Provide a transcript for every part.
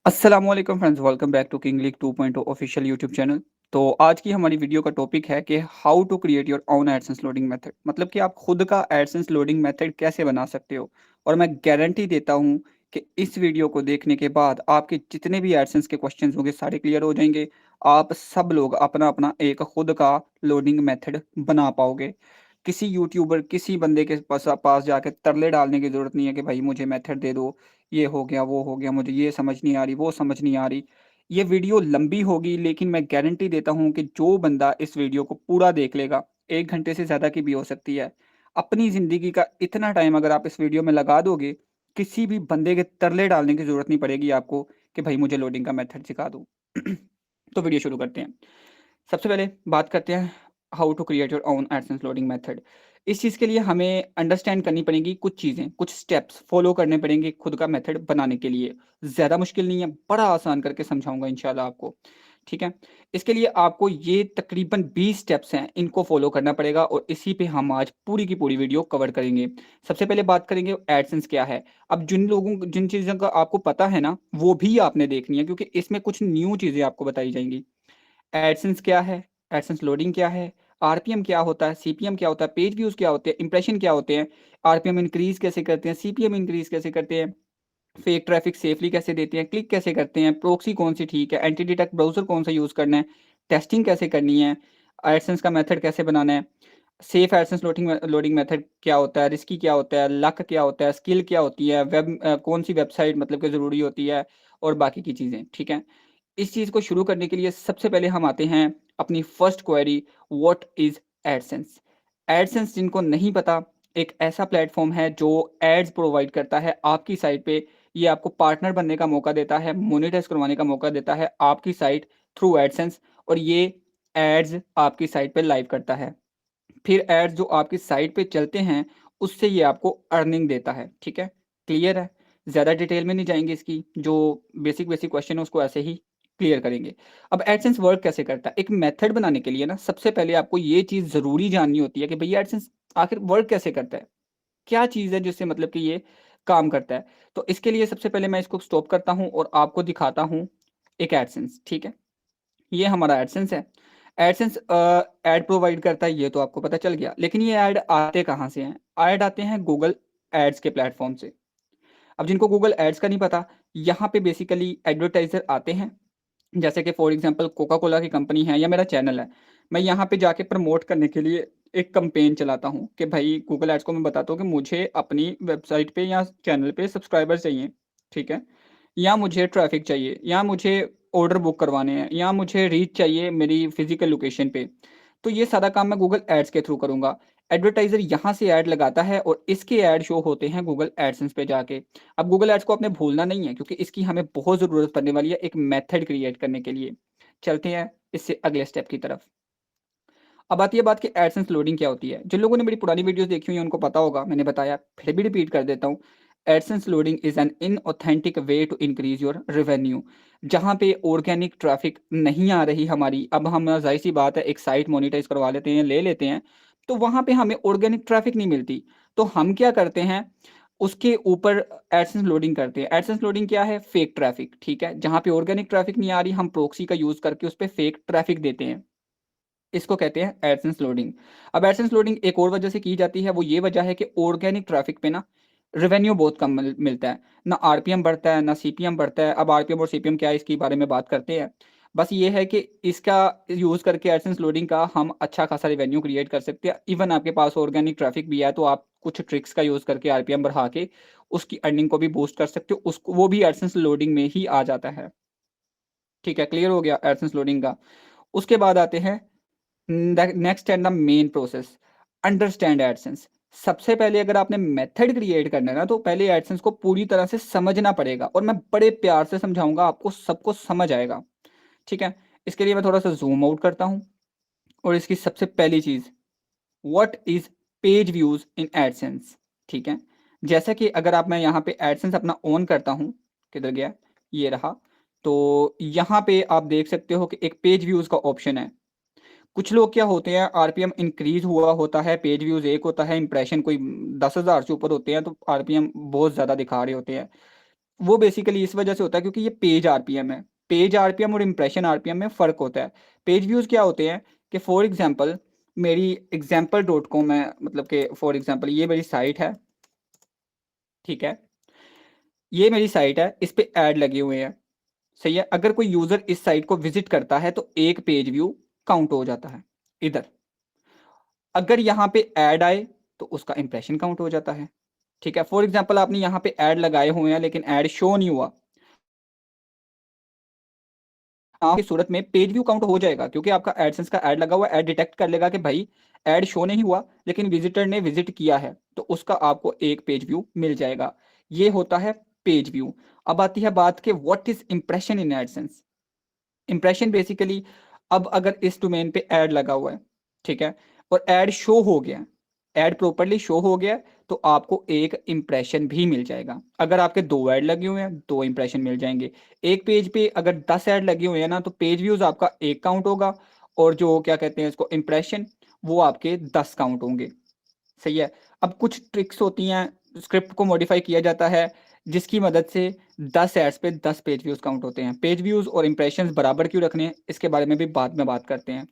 अस्सलामुअलैकुम friends, welcome back to king league 2.0 official YouTube channel. तो आज की हमारी वीडियो का टॉपिक है कि how to create your own AdSense loading method, मतलब कि आप खुद का एडसेंस लोडिंग मेथड कैसे बना सकते हो। और मैं गारंटी देता हूँ कि इस वीडियो को देखने के बाद आपके जितने भी एडसेंस के क्वेश्चंस होंगे सारे क्लियर हो जाएंगे। आप सब लोग अपना अपना एक खुद का लोडिंग मेथड बना पाओगे। किसी यूट्यूबर किसी बंदे के पास जाके तरले डालने की ज़रूरत नहीं है कि भाई मुझे मेथड दे दो, ये हो गया, वो हो गया, मुझे ये समझ नहीं आ रही, वो समझ नहीं आ रही। ये वीडियो लंबी होगी लेकिन मैं गारंटी देता हूँ कि जो बंदा इस वीडियो को पूरा देख लेगा, 1 घंटे से ज़्यादा की भी हो सकती है। अपनी ज़िंदगी का इतना टाइम अगर आप इस वीडियो में लगा दोगे, किसी भी बंदे के तरले डालने की ज़रूरत नहीं पड़ेगी आपको कि भाई मुझे लोडिंग का मेथड सिखा दो। तो वीडियो शुरू करते हैं। सबसे पहले बात करते हैं how to create your own AdSense loading method. इस चीज़ के लिए हमें अंडरस्टैंड करनी पड़ेगी कुछ चीज़ें, कुछ स्टेप्स फॉलो करने पड़ेंगे खुद का मेथड बनाने के लिए। ज़्यादा मुश्किल नहीं है, बड़ा आसान करके समझाऊंगा इंशाल्लाह आपको। ठीक है। इसके लिए आपको ये तकरीबन 20 स्टेप्स हैं, इनको फॉलो करना पड़ेगा और इसी पे हम आज पूरी की पूरी वीडियो कवर करेंगे। सबसे पहले बात करेंगे एडसेंस क्या है। अब जिन चीज़ों का आपको पता है ना, वो भी आपने देखनी है क्योंकि इसमें कुछ न्यू चीज़ें आपको बताई जाएंगी। एडसेंस क्या है, एडसेंस लोडिंग क्या है, आरपीएम क्या होता है, सीपीएम क्या होता है, पेज व्यूज क्या होते हैं, इंप्रेशन क्या होते हैं, आरपीएम इंक्रीज कैसे करते हैं, सीपीएम इंक्रीज कैसे करते हैं, फेक ट्रैफिक सेफली कैसे देते हैं, क्लिक कैसे करते हैं, प्रोक्सी कौन सी ठीक है, एंटी डिटेक्ट ब्राउजर कौन सा यूज़ करना है, टेस्टिंग कैसे करनी है, एडसेंस का मेथड कैसे बनाना है, safe AdSense loading loading method क्या होता है, रिस्की क्या होता है, लक क्या होता है, स्किल क्या होती है, कौन सी वेबसाइट मतलब कि ज़रूरी होती है, और बाकी की चीज़ें। ठीक है। इस चीज़ को शुरू करने के लिए सबसे पहले हम आते हैं अपनी first query, what is AdSense. AdSense जिनको नहीं पता, एक ऐसा प्लेटफॉर्म है जो एड्स प्रोवाइड करता है आपकी साइट पे। ये आपको पार्टनर बनने का मौका देता है, मोनेटाइज करवाने का मौका देता है आपकी साइट थ्रू एडसेंस, और ये एड्स आपकी साइट पे लाइव करता है। फिर एड्स जो आपकी साइट पे चलते हैं, उससे ये आपको अर्निंग देता है। ठीक है, क्लियर है। ज़्यादा डिटेल में नहीं जाएंगे, इसकी जो बेसिक बेसिक क्वेश्चन है उसको ऐसे ही क्लियर करेंगे। अब एडसेंस वर्क कैसे करता है, एक मेथड बनाने के लिए ना सबसे पहले आपको ये चीज़ ज़रूरी जाननी होती है कि भैया एडसेंस आखिर वर्क कैसे करता है, क्या चीज़ है जिससे मतलब कि ये काम करता है। तो इसके लिए सबसे पहले मैं इसको स्टॉप करता हूँ और आपको दिखाता हूँ एक एडसेंस। ठीक है, ये हमारा एडसेंस है। एडसेंस ऐड प्रोवाइड करता है, ये तो आपको पता चल गया, लेकिन ये ऐड आते कहाँ से हैं? ऐड आते हैं गूगल एड्स के प्लेटफॉर्म से। अब जिनको गूगल एड्स का नहीं पता, यहाँ पे बेसिकली एडवर्टाइजर आते हैं। जैसे कि फॉर एग्जांपल कोका कोला की कंपनी है या मेरा चैनल है, मैं यहाँ पे जाके प्रमोट करने के लिए एक कंपेन चलाता हूँ कि भाई गूगल एड्स को मैं बताता हूँ कि मुझे अपनी वेबसाइट पे या चैनल पे सब्सक्राइबर चाहिए। ठीक है, या मुझे ट्रैफिक चाहिए, या मुझे ऑर्डर बुक करवाने हैं, या मुझे रीच चाहिए मेरी फिजिकल लोकेशन पे। तो ये सारा काम मैं गूगल एड्स के थ्रू करूँगा। एडवर्टाइजर यहाँ से ऐड लगाता है और इसके ऐड शो होते हैं गूगल एडसेंस पे जाके। अब गूगल एड्स को आपने भूलना नहीं है क्योंकि इसकी हमें बहुत ज़रूरत पड़ने वाली है एक मेथड क्रिएट करने के लिए। चलते हैं इससे अगले स्टेप की तरफ। अब आती है बात कि एडसेंस लोडिंग क्या होती है। जिन लोगों ने मेरी पुरानी वीडियोस देखी हुई हैं उनको पता होगा, मैंने बताया, फिर भी रिपीट कर देता हूँ। AdSense loading is an inauthentic way to increase your revenue. जहाँ पे ऑर्गेनिक ट्रैफिक नहीं आ रही हमारी, अब हम ज़ाहिर सी बात है एक साइट मोनेटाइज करवा लेते हैं, ले लेते हैं, तो वहाँ पे हमें ऑर्गेनिक ट्रैफिक नहीं मिलती। तो हम क्या करते हैं, उसके ऊपर एडसेंस लोडिंग करते हैं। एडसेंस लोडिंग क्या है? Fake traffic. ठीक है, जहाँ पे ऑर्गेनिक ट्रैफिक नहीं आ रही, हम प्रोक्सी का यूज़ करके उस पर फेक ट्रैफिक देते हैं। इसको कहते हैं एडसेंस लोडिंग। अब एडसेंस लोडिंग एक और वजह से की जाती है, वो ये वजह है कि ऑर्गेनिक ट्रैफिक पे ना रेवेन्यू बहुत कम मिलता है, ना आरपीएम बढ़ता है ना सीपीएम बढ़ता है। अब आरपीएम और सीपीएम क्या है इसके बारे में बात करते हैं। बस ये है कि इसका यूज़ करके एडसेंस लोडिंग का हम अच्छा खासा रेवेन्यू क्रिएट कर सकते हैं। इवन आपके पास ऑर्गेनिक ट्रैफिक भी है तो आप कुछ ट्रिक्स का यूज़ करके आरपीएम बढ़ा के उसकी अर्निंग को भी बूस्ट कर सकते हो, उसको वो भी एडसेंस लोडिंग में ही आ जाता है। ठीक है, क्लियर हो गया एडसेंस लोडिंग का। उसके बाद आते हैं next and the main process, understand AdSense. सबसे पहले अगर आपने मेथड क्रिएट करना है ना, तो पहले एडसेंस को पूरी तरह से समझना पड़ेगा और मैं बड़े प्यार से समझाऊंगा, आपको सबको समझ आएगा। ठीक है, इसके लिए मैं थोड़ा सा जूम आउट करता हूँ और इसकी सबसे पहली चीज़, what is page views in AdSense. ठीक है, जैसा कि अगर आप मैं यहाँ पे एडसेंस अपना ऑन करता हूँ, किधर गया, ये रहा। तो यहाँ पे आप देख सकते हो कि एक पेज व्यूज का ऑप्शन है। कुछ लोग क्या होते हैं, आरपीएम इंक्रीज हुआ होता है, पेज व्यूज एक होता है, इंप्रेशन कोई 10,000 से ऊपर होते हैं तो आरपीएम बहुत ज़्यादा दिखा रहे होते हैं। वो बेसिकली इस वजह से होता है क्योंकि ये पेज आरपीएम है। पेज आरपीएम और इम्प्रेशन आरपीएम में फ़र्क होता है। पेज व्यूज़ क्या होते हैं कि फॉर एग्जांपल मेरी example.com है, मतलब कि फॉर एग्जांपल ये मेरी साइट है, ठीक है? ये मेरी साइट है, इस पे ऐड लगे हुए हैं, सही है? अगर कोई यूज़र इस साइट को विज़िट करता है तो एक पेज व्यू काउंट हो जाता है इधर। अगर यहाँ पे ऐड आए तो उसका इम्प्रेशन काउंट हो जाता है, ठीक है? फॉर एग्जांपल आपने यहाँ पे ऐड लगाए हुए हैं लेकिन ऐड शो नहीं हुआ, की सूरत में पेज व्यू काउंट हो जाएगा क्योंकि आपका एडसेंस का ऐड लगा हुआ है। ऐड डिटेक्ट कर लेगा कि भाई ऐड शो नहीं हुआ लेकिन विजिटर ने विजिट किया है, तो उसका आपको एक पेज व्यू मिल जाएगा। ये होता है पेज व्यू। अब आती है बात कि what is impression in AdSense. Impression basically, अब अगर इस डोमेन पे ऐड लगा हुआ है, ठीक है, और ऐड शो हो गया, ऐड प्रॉपरली शो हो गया, तो आपको एक इंप्रेशन भी मिल जाएगा। अगर आपके दो ऐड लगे हुए हैं, दो इंप्रेशन मिल जाएंगे। एक पेज पे अगर 10 ऐड लगे हुए हैं ना, तो पेज व्यूज आपका एक काउंट होगा, और जो क्या कहते हैं इसको इंप्रेशन, वो आपके 10 काउंट होंगे। सही है। अब कुछ ट्रिक्स होती हैं, स्क्रिप्ट को मॉडिफाई किया जाता है जिसकी मदद से 10 एड्स पे 10 पेज व्यूज काउंट होते हैं। पेज व्यूज और इंप्रेशंस बराबर क्यों रखने हैं, इसके बारे में भी बाद में बात करते हैं।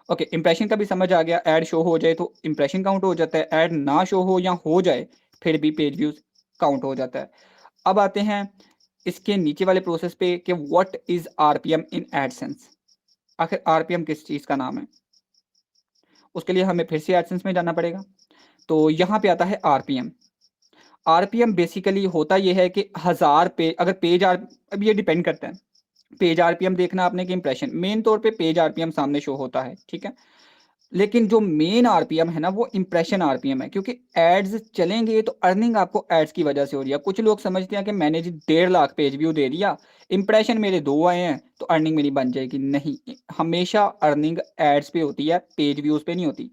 ओके, इंप्रेशन का भी समझ आ गया। ऐड शो हो जाए तो इंप्रेशन काउंट हो जाता है, ऐड ना शो हो या हो जाए फिर भी पेज व्यूज काउंट हो जाता है। अब आते हैं इसके नीचे वाले प्रोसेस पे कि what is RPM in AdSense. आखिर आरपीएम किस चीज का नाम है, उसके लिए हमें फिर से एडसेंस में जाना पड़ेगा। तो यहाँ पे आता है आरपीएम। आरपीएम बेसिकली होता यह है कि 1000 पे अगर पेज आर, अब ये डिपेंड करता है पेज आरपीएम देखना आपने कि इंप्रेशन। मेन तौर पे पेज आरपीएम सामने शो होता है, ठीक है, लेकिन जो मेन आरपीएम है ना वो इंप्रेशन आरपीएम है, क्योंकि एड्स चलेंगे तो अर्निंग आपको एड्स की वजह से हो रही है। कुछ लोग समझते हैं कि मैंने जी 1.5 लाख पेज व्यू दे दिया, इंप्रेशन मेरे 2 आए हैं तो अर्निंग मेरी बन जाएगी। नहीं, हमेशा अर्निंग एड्स पे होती है, पेज व्यूज पे नहीं होती।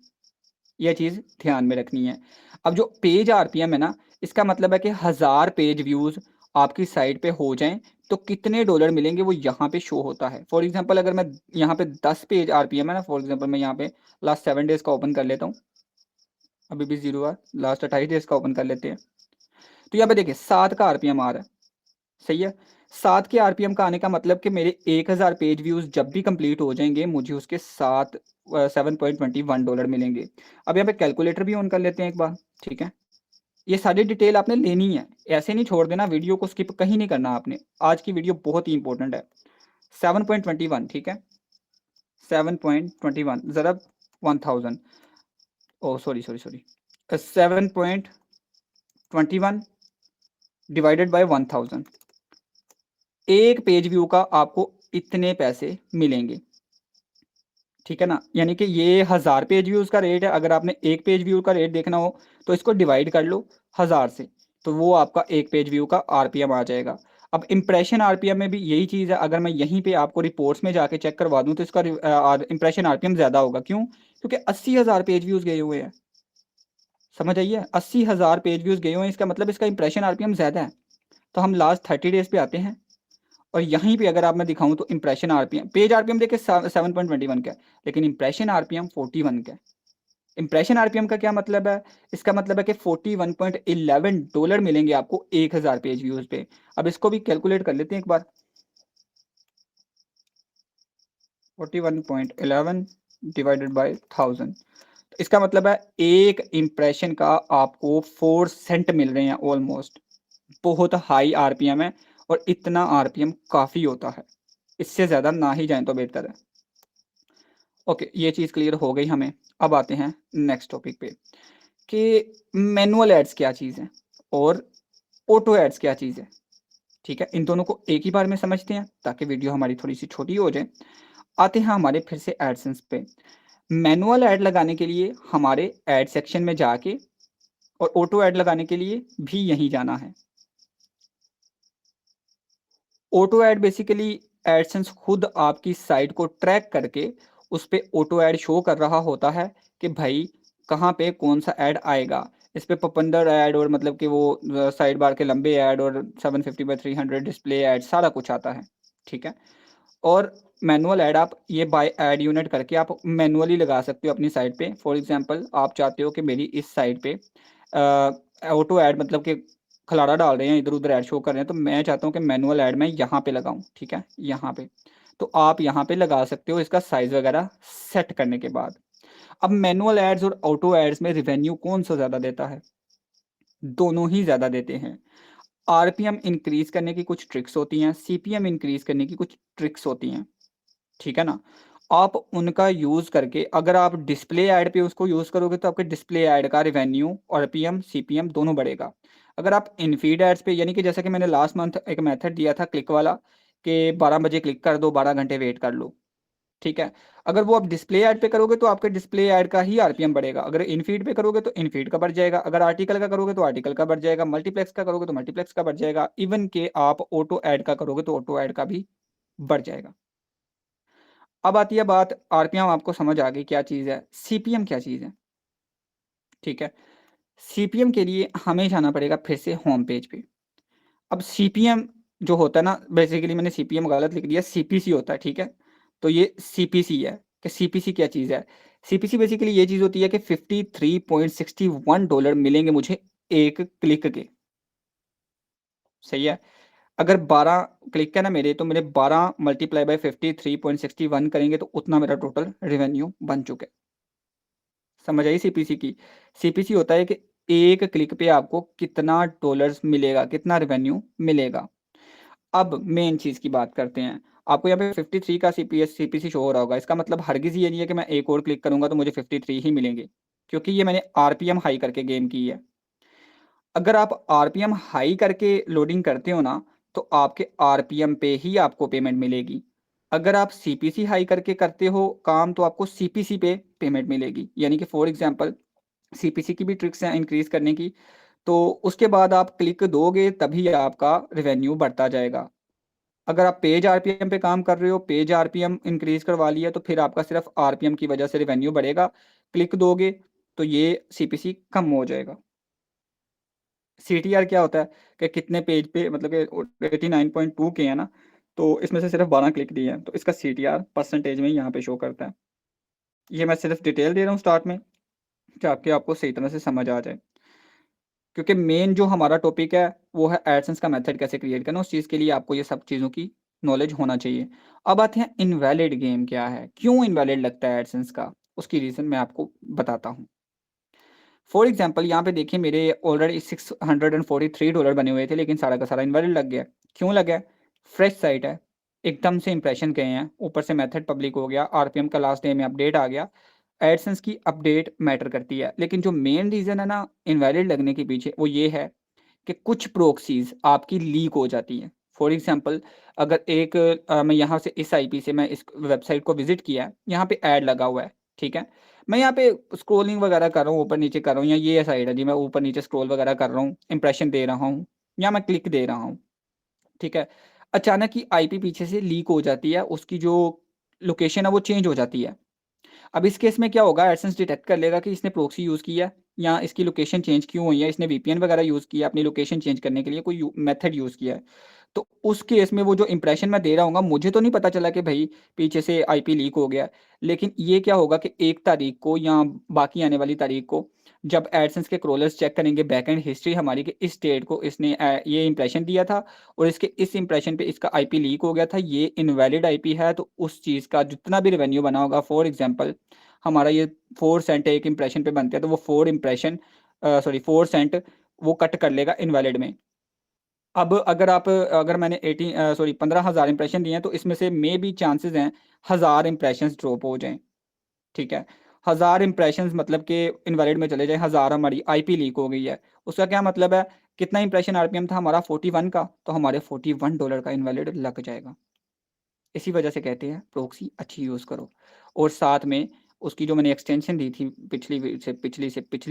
यह चीज़ ध्यान में रखनी है। अब जो पेज आरपीएम है ना, इसका मतलब है कि 1000 पेज व्यूज आपकी साइट पे हो जाएं तो कितने डॉलर मिलेंगे वो यहाँ पे शो होता है। फॉर एग्जांपल अगर मैं यहाँ पे 10 पेज आरपीएम है ना, फॉर एग्जांपल मैं यहाँ पे लास्ट 7 डेज का ओपन कर लेता हूँ, अभी भी जीरो है, लास्ट 28 डेज का ओपन कर लेते हैं। तो यहाँ पे देखिए 7 का आरपीएम आ रहा है, सही है। 7 के आरपीएम का आने का मतलब कि मेरे 1000 पेज व्यूज जब भी कंप्लीट हो जाएंगे मुझे उसके साथ $7.21 मिलेंगे। अब यहाँ पे कैलकुलेटर भी ऑन कर लेते हैं एक बार, ठीक है। ये सारी डिटेल आपने लेनी है, ऐसे नहीं छोड़ देना, वीडियो को स्किप कहीं नहीं करना आपने। आज की वीडियो बहुत ही इंपॉर्टेंट है। 7.21, ठीक है, 7.21 ज़रा 1000, oh sorry sorry sorry, 7.21 divided by 1000, एक पेज व्यू का आपको इतने पैसे मिलेंगे, ठीक है ना। यानी कि ये 1000 पेज व्यूज का रेट है। अगर आपने एक पेज व्यू का रेट देखना हो तो इसको डिवाइड कर लो 1000 से, तो वो आपका एक पेज व्यू का आरपीएम आ जाएगा। अब इंप्रेशन आरपीएम में भी यही चीज़ है। अगर मैं यहीं पे आपको रिपोर्ट्स में जाके चेक करवा दूं तो इसका इंप्रेशन आरपीएम ज़्यादा होगा। क्यों? क्योंकि 80,000 पेज व्यूज गए हुए हैं। समझ आइए, 80,000 पेज व्यूज गए हुए हैं, इसका मतलब इसका इंप्रेशन आरपीएम ज़्यादा है। तो हम लास्ट 30 डेज पे आते हैं, और यहीं पे अगर आप मैं दिखाऊं तो इंप्रेशन आरपीएम, पेज आरपीएम देखिए 7.21 का है, लेकिन इंप्रेशन आरपीएम 41 का है। इंप्रेशन आरपीएम का क्या मतलब है? इसका मतलब है कि $41.11 मिलेंगे आपको 1000 पेज व्यूज पे। अब इसको भी कैलकुलेट कर लेते हैं एक बार। 41.11 डिवाइडेड बाय 1000, इसका मतलब है एक इंप्रेशन का आपको 4 सेंट मिल रहे हैं ऑलमोस्ट। बहुत हाई आरपीएम है, और इतना आरपीएम काफ़ी होता है, इससे ज़्यादा ना ही जाए तो बेहतर है। ओके, ये चीज़ क्लियर हो गई हमें। अब आते हैं नेक्स्ट टॉपिक पे कि मैनुअल एड्स क्या चीज़ है और ऑटो एड्स क्या चीज़ है। ठीक है, इन दोनों को एक ही बार में समझते हैं ताकि वीडियो हमारी थोड़ी सी छोटी हो जाए। आते हैं हमारे फिर से एडसेंस पे। मैनुअल ऐड लगाने के लिए हमारे ऐड सेक्शन में जाके, और ऑटो ऐड लगाने के लिए भी यहीं जाना है। ऑटो ऐड बेसिकली एडसेंस खुद आपकी साइट को ट्रैक करके उस पे ऑटो ऐड शो कर रहा होता है कि भाई कहाँ पे कौन सा ऐड आएगा। इस पे पपंदर ऐड, और मतलब कि वो साइड बार के लंबे ऐड, और 750x300 डिस्प्ले ऐड, सारा कुछ आता है, ठीक है। और मैनुअल ऐड आप ये बाय ऐड यूनिट करके आप मैनुअली लगा सकते हो अपनी साइट पे। फॉर एग्जांपल आप चाहते हो कि मेरी इस साइट पे ऑटो ऐड, मतलब कि खलाड़ा डाल रहे हैं, इधर उधर ऐड शो कर रहे हैं, तो मैं चाहता हूँ कि मैनुअल ऐड मैं यहाँ पे लगाऊँ, ठीक है, यहाँ पे। तो आप यहाँ पे लगा सकते हो इसका साइज वगैरह सेट करने के बाद। अब मैनुअल एड्स और ऑटो एड्स में रिवेन्यू कौन सा ज़्यादा देता है? दोनों ही ज़्यादा देते हैं। आरपीएम इंक्रीज करने की कुछ ट्रिक्स होती हैं, सीपीएम इंक्रीज करने की कुछ ट्रिक्स होती हैं, ठीक है ना। आप उनका यूज़ करके अगर आप डिस्प्ले ऐड पे उसको यूज़ करोगे तो आपके डिस्प्ले ऐड का रिवेन्यू आरपीएम सीपीएम दोनों बढ़ेगा। अगर आप इनफीड एड्स पे, यानी कि जैसा कि मैंने लास्ट मंथ एक मेथड दिया था क्लिक वाला, कि 12 बजे क्लिक कर दो, 12 घंटे वेट कर लो, ठीक है। अगर वो आप डिस्प्ले ऐड पे करोगे तो आपके डिस्प्ले ऐड का ही आरपीएम बढ़ेगा। अगर इनफीड पे करोगे तो इनफीड का बढ़ जाएगा। अगर आर्टिकल का करोगे तो आर्टिकल का बढ़ जाएगा। मल्टीप्लेक्स का करोगे तो मल्टीप्लेक्स का बढ़ जाएगा। इवन के आप ऑटो ऐड का करोगे तो ऑटो ऐड का भी बढ़ जाएगा। अब आती है बात, आरपीएम आपको समझ आ गई क्या चीज़ है, सीपीएम क्या चीज़ है, ठीक है। सीपीएम के लिए हमें जाना पड़ेगा फिर से होम पेज पे। अब सीपीएम जो होता है ना, बेसिकली मैंने सीपीएम गलत लिख दिया, सीपीसी होता है, ठीक है। तो ये सीपीसी है। कि सीपीसी क्या चीज़ है? सीपीसी बेसिकली ये चीज़ होती है कि $53.61 मिलेंगे मुझे एक क्लिक के, सही है। अगर 12 क्लिक है ना मेरे, तो मेरे 12 मल्टीप्लाई बाय 53.61 करेंगे तो उतना मेरा टोटल रेवेन्यू बन चुका है। समझ आई सीपीसी की? सीपीसी होता है कि एक क्लिक पे आपको कितना डॉलर्स मिलेगा, कितना रेवेन्यू मिलेगा। अब मेन चीज़ की बात करते हैं। आपको यहाँ पे 53 का सीपीसी शो हो रहा होगा। इसका मतलब हरगिज़ ये नहीं है कि मैं एक और क्लिक करूँगा तो मुझे 53 ही मिलेंगे, क्योंकि ये मैंने आरपीएम हाई करके गेम की है। अगर आप आरपीएम हाई करके लोडिंग करते हो ना, तो आपके आरपीएम पे ही आपको पेमेंट मिलेगी। अगर आप सीपीसी हाई करके करते हो काम, तो आपको सीपीसी पे पेमेंट मिलेगी। यानी कि फॉर एग्जांपल सीपीसी की भी ट्रिक्स हैं इंक्रीज करने की। तो उसके बाद आप क्लिक दोगे तभी आपका रेवेन्यू बढ़ता जाएगा। अगर आप पेज आरपीएम पे काम कर रहे हो, पेज आरपीएम इंक्रीज करवा लिया, तो फिर आपका सिर्फ आरपीएम की वजह से रेवेन्यू बढ़ेगा। क्लिक दोगे तो ये सीपीसी कम हो जाएगा। सीटीआर क्या होता है कि कितने पेज पे, मतलब कि 89.2 के हैं ना, तो इसमें से सिर्फ 12 क्लिक दिए हैं, तो इसका सीटीआर परसेंटेज में यहाँ पे शो करता है। ये मैं सिर्फ डिटेल दे रहा हूँ स्टार्ट में, ताकि आपको सही तरह से समझ आ जाए, क्योंकि मेन जो हमारा टॉपिक है वो है एडसेंस का मेथड कैसे क्रिएट करना। उस चीज़ के लिए आपको ये सब चीज़ों की नॉलेज होना चाहिए। अब आते हैं इनवैलिड गेम क्या है, क्यों इनवैलिड लगता है एडसेंस का, उसकी रीज़न मैं आपको बताता हूँ। फॉर एग्जाम्पल यहाँ पे देखिए, मेरे ऑलरेडी $643 बने हुए थे, लेकिन सारा का सारा इनवैलिड लग गया। क्यों लग गया? फ्रेश साइट है, एकदम से इंप्रेशन गए हैं, ऊपर से मेथड पब्लिक हो गया, आरपीएम का लास्ट डे में अपडेट आ गया। एडसेंस की अपडेट मैटर करती है, लेकिन जो मेन रीज़न है ना इनवैलिड लगने के पीछे, वो ये है कि कुछ प्रॉक्सीज़ आपकी लीक हो जाती हैं। फॉर एग्ज़ाम्पल, अगर एक मैं यहाँ से इस आईपी से मैं इस वेबसाइट को विज़िट किया है, यहाँ पे ऐड लगा हुआ है, ठीक है। मैं यहाँ पे स्क्रॉलिंग वगैरह कर रहा हूँ, ऊपर-नीचे कर रहा हूँ, या ये साइड है जी, मैं ऊपर-नीचे स्क्रॉल वगैरह कर रहा हूँ, इंप्रेशन दे रहा हूँ, या मैं क्लिक दे रहा हूँ, ठीक है। अचानक ही आईपी पीछे से लीक हो जाती है, उसकी जो लोकेशन है वो चेंज हो जाती है। अब इस केस में क्या होगा, एडसेंस डिटेक्ट कर लेगा कि इसने प्रॉक्सी यूज़ किया है, या इसकी लोकेशन चेंज क्यों हुई है, इसने वीपीएन वगैरह यूज़ किया है, अपनी लोकेशन चेंज करने के लिए कोई मेथड यूज़ किया है। तो उस केस में वो जो इंप्रेशन मैं दे रहा हूँ, मुझे तो नहीं पता चला कि भाई पीछे से आईपी लीक हो गया है। लेकिन ये क्या होगा कि 1 तारीख को या बाकी आने वाली तारीख को, जब एडसेंस के क्रोलर्स चेक करेंगे बैकएंड हिस्ट्री हमारी, कि इस डेट को इसने ये इंप्रेशन दिया था, और इसके इस इंप्रेशन पे इसका आईपी लीक हो गया था, ये इनवैलिड आईपी है, तो उस चीज़ का जितना भी रेवेन्यू बना होगा, फॉर एग्जांपल हमारा ये 4 सेंट एक इंप्रेशन पे बनते हैं, तो वो 4 सेंट वो कट कर लेगा इनवैलिड में। अब अगर मैंने 15,000 इंप्रेशन दिए हैं, तो इसमें से मे बी चांसेस हैं 1000 इंप्रेशंस ड्रॉप हो जाएँ, ठीक है। 1000 इंप्रेशंस मतलब कि इनवैलिड में चले जाएँ, 1000 हमारी आईपी लीक हो गई है। उसका क्या मतलब है, कितना इंप्रेशन आरपीएम था हमारा 41 का, तो हमारे $41 का इनवैलिड लग जाएगा। इसी वजह से कहते हैं प्रॉक्सी अच्छी यूज़ करो, और साथ में उसकी जो मैंने एक्सटेंशन दी थी पिछली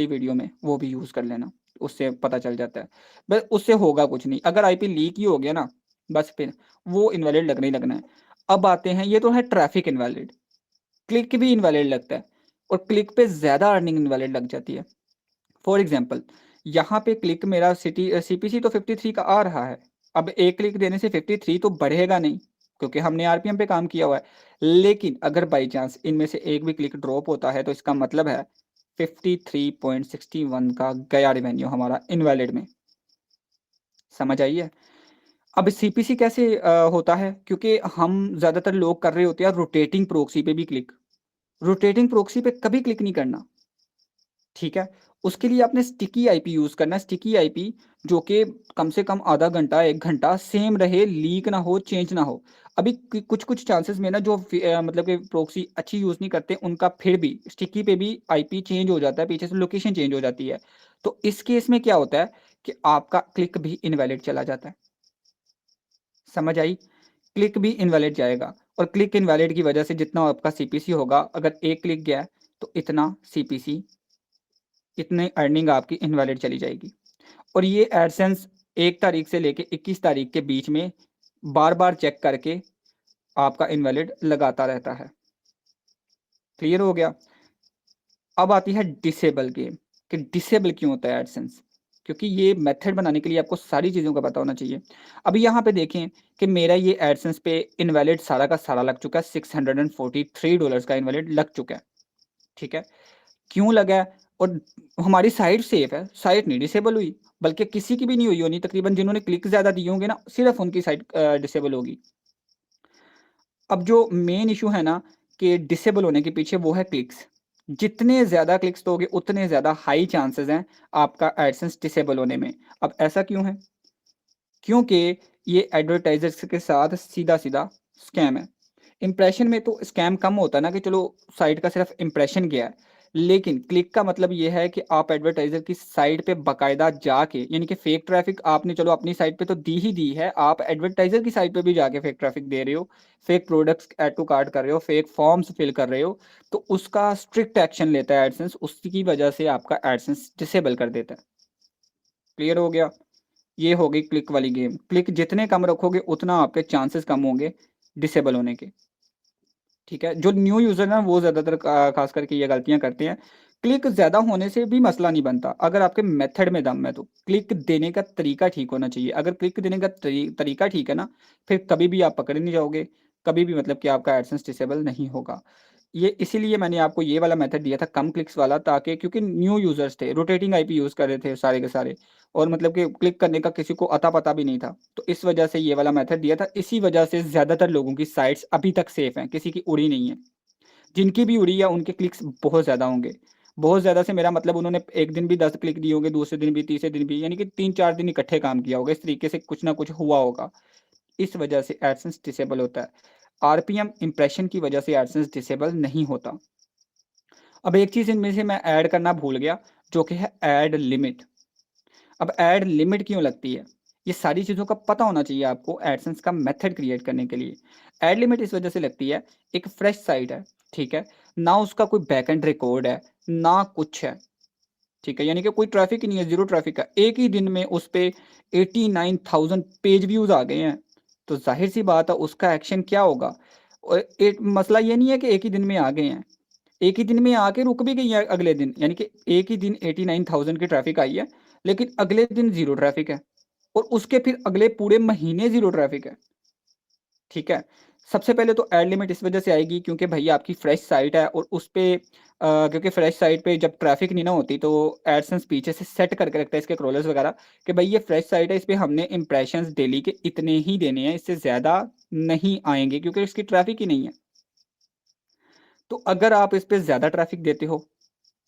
वीडियो में, वो भी यूज़ कर लेना, उससे पता चल जाता है। बस उससे होगा कुछ नहीं, अगर आईपी लीक ही हो गया ना, बस फिर वो इनवैलिड लगना ही लगना है। अब आते हैं, ये तो है ट्रैफिक इनवैलिड, क्लिक भी इनवैलिड लगता है, और क्लिक पे ज़्यादा अर्निंग इनवैलिड लग जाती है। फॉर एग्जांपल, यहाँ पे क्लिक मेरा सीपीसी तो 53 का आ रहा है। अब एक क्लिक देने से 53 तो बढ़ेगा नहीं, क्योंकि हमने आरपीएम पे काम किया हुआ है। लेकिन अगर बाई चांस इनमें से एक भी क्लिक ड्रॉप होता है, तो इसका मतलब है 53.61 का गया रेवेन्यू हमारा इनवैलिड में। समझ आई है? अब सीपीसी कैसे होता है? क्योंकि हम ज़्यादातर लोग कर रहे होते हैं रोटेटिंग प्रॉक्सी पे भी क्लिक। रोटेटिंग प्रॉक्सी पे कभी क्लिक नहीं करना, ठीक है? उसके लिए आपने स्टिकी आईपी यूज़ करना है, स्टिकी आईपी जो कि कम से कम आधा घंटा, 1 घंटा सेम रहे, लीक ना हो, चेंज ना हो। अभी कुछ-कुछ चांसेस में ना जो मतलब कि प्रॉक्सी अच्छी यूज़ नहीं करते, उनका फिर भी स्टिकी पे भी आईपी चेंज हो जाता है, पीछे से लोकेशन चेंज हो जाती है। तो इस केस में क्या होता है कि आपका क्लिक भी इनवैलिड चला जाता है। समझ आई? क्लिक भी इनवैलिड जाएगा और क्लिक इनवैलिड की वजह से जितना आपका सीपीसी होगा, अगर 1 क्लिक गया है, तो इतना सीपीसी, इतनी अर्निंग आपकी इनवैलिड चली जाएगी। और ये एडसेंस 1 तारीख से लेके 21 तारीख के बीच में बार-बार चेक करके आपका इनवैलिड लगाता रहता है। क्लियर हो गया? अब आती है डिसेबल गेम कि डिसेबल क्यों होता है एडसेंस? क्योंकि ये मेथड बनाने के लिए आपको सारी चीज़ों का पता होना चाहिए। अभी यहाँ पे देखें कि मेरा ये एडसेंस पे इनवैलिड सारा का सारा लग चुका है, $643 का इनवैलिड लग चुका है, ठीक है? क्यों लगा है? और हमारी साइट सेफ है, साइट नहीं डिसेबल हुई, बल्कि किसी की भी नहीं हुई होनी तकरीबन, जिन्होंने क्लिक ज़्यादा दिए होंगे ना, सिर्फ़ उनकी साइट डिसेबल होगी। अब जो मेन इश्यू है ना कि डिसेबल होने के पीछे वो है क्लिक्स। जितने ज़्यादा क्लिक्स दोगे उतने ज़्यादा हाई चांसेस हैं आपका एडसेंस डिसेबल होने में। अब ऐसा क्यों है? क्योंकि ये एडवर्टाइज़र्स के साथ सीधा-सीधा स्कैम है। इम्प्रेशन में तो स्कैम कम होता है ना कि चलो साइट का सिर्फ इम्प्रेशन गया है। लेकिन क्लिक का मतलब ये है कि आप एडवर्टाइज़र की साइट पे बाकायदा जाके, यानी कि फेक ट्रैफ़िक आपने चलो अपनी साइट पे तो दी ही दी है, आप एडवर्टाइज़र की साइट पे भी जाके फेक ट्रैफ़िक दे रहे हो, fake products add to cart कर रहे हो, फेक फॉर्म्स फिल कर रहे हो, तो उसका स्ट्रिक्ट एक्शन लेता है एडसेंस, उसकी वजह से आपका एडसेंस डिसेबल कर देता है। क्लियर हो गया? ये हो गई क्लिक वाली गेम। क्लिक जितने कम रखोगे उतना आपके चांसेस कम होंगे डिसेबल होने के। ठीक है? जो न्यू यूज़र ना वो ज़्यादातर ख़ास करके ये गलतियाँ करते हैं। क्लिक ज़्यादा होने से भी मसला नहीं बनता, अगर आपके मेथड में दम है तो। क्लिक देने का तरीका ठीक होना चाहिए। अगर क्लिक देने का तरीका ठीक है ना, फिर कभी भी आप पकड़े नहीं जाओगे, कभी भी मतलब कि आपका एडसेंस डिसेबल नहीं होगा। ये इसीलिए मैंने आपको ये वाला मेथड दिया था कम क्लिक्स वाला, ताकि क्योंकि न्यू यूज़र्स थे, रोटेटिंग आईपी यूज़ कर रहे थे सारे के सारे, और मतलब कि क्लिक करने का किसी को अता-पता भी नहीं था। तो इस वजह से ये वाला मेथड दिया था। इसी वजह से ज़्यादातर लोगों की साइट्स अभी तक सेफ़ हैं, किसी की उड़ी नहीं है। जिनकी भी उड़ी है उनके क्लिक्स बहुत ज़्यादा होंगे। बहुत ज़्यादा से मेरा मतलब उन्होंने एक दिन भी 10 क्लिक दिए होंगे, दूसरे दिन भी, तीसरे दिन भी, यानी कि 3-4 दिन इकट्ठे काम किया होगा। इस तरीके से कुछ ना कुछ हुआ होगा। इस वजह से एडसेंस डिसेबल होता है। आरपीएम इम्प्रेशन की वजह से एडसेंस डिसेबल नहीं होता। अब एक चीज़ इनमें से मैं ऐड करना भूल गया, जो कि है ऐड लिमिट। अब ऐड लिमिट क्यों लगती है? ये सारी चीज़ों का पता होना चाहिए आपको एडसेंस का मेथड क्रिएट करने के लिए। ऐड लिमिट इस वजह से लगती है, एक फ्रेश साइट है, ठीक है? ना उसका कोई बैकएंड रिकॉर्ड है, ना कुछ है, ठीक है? यानी कि कोई ट्रैफ़िक ही नहीं है, ज़ीरो ट्रैफ़िक है। एक ही दिन में उस पे 89,000 पेज व्यूज़ आ गए हैं, तो ज़ाहिर-सी बात है उसका एक्शन क्या होगा? और एक मसला ये नहीं है कि एक ही दिन में आ गए हैं। एक ही दिन में आके रुक भी गई है अगले दिन, यानी कि एक ही दिन 89,000 की ट्रैफ़िक आई है, लेकिन अगले दिन ज़ीरो ट्रैफ़िक है और उसके फिर अगले पूरे महीने ज़ीरो ट्रैफ़िक है, ठीक है? सबसे पहले तो ऐड लिमिट इस वजह से आएगी क्योंकि भई आपकी फ्रेश साइट है और उस पे क्योंकि फ्रेश साइट पे जब ट्रैफ़िक नहीं ना होती तो एडसेंस पीछे से सेट करके रखता है इसके क्रोलर्स वगैरह कि भई ये फ्रेश साइट है, इस पे हमने इम्प्रेशंस डेली के इतने ही देने हैं, इससे ज़्यादा नहीं आएँगे क्योंकि इसकी ट्रैफ़िक ही नहीं है। तो अगर आप इस पे ज़्यादा ट्रैफ़िक देते हो,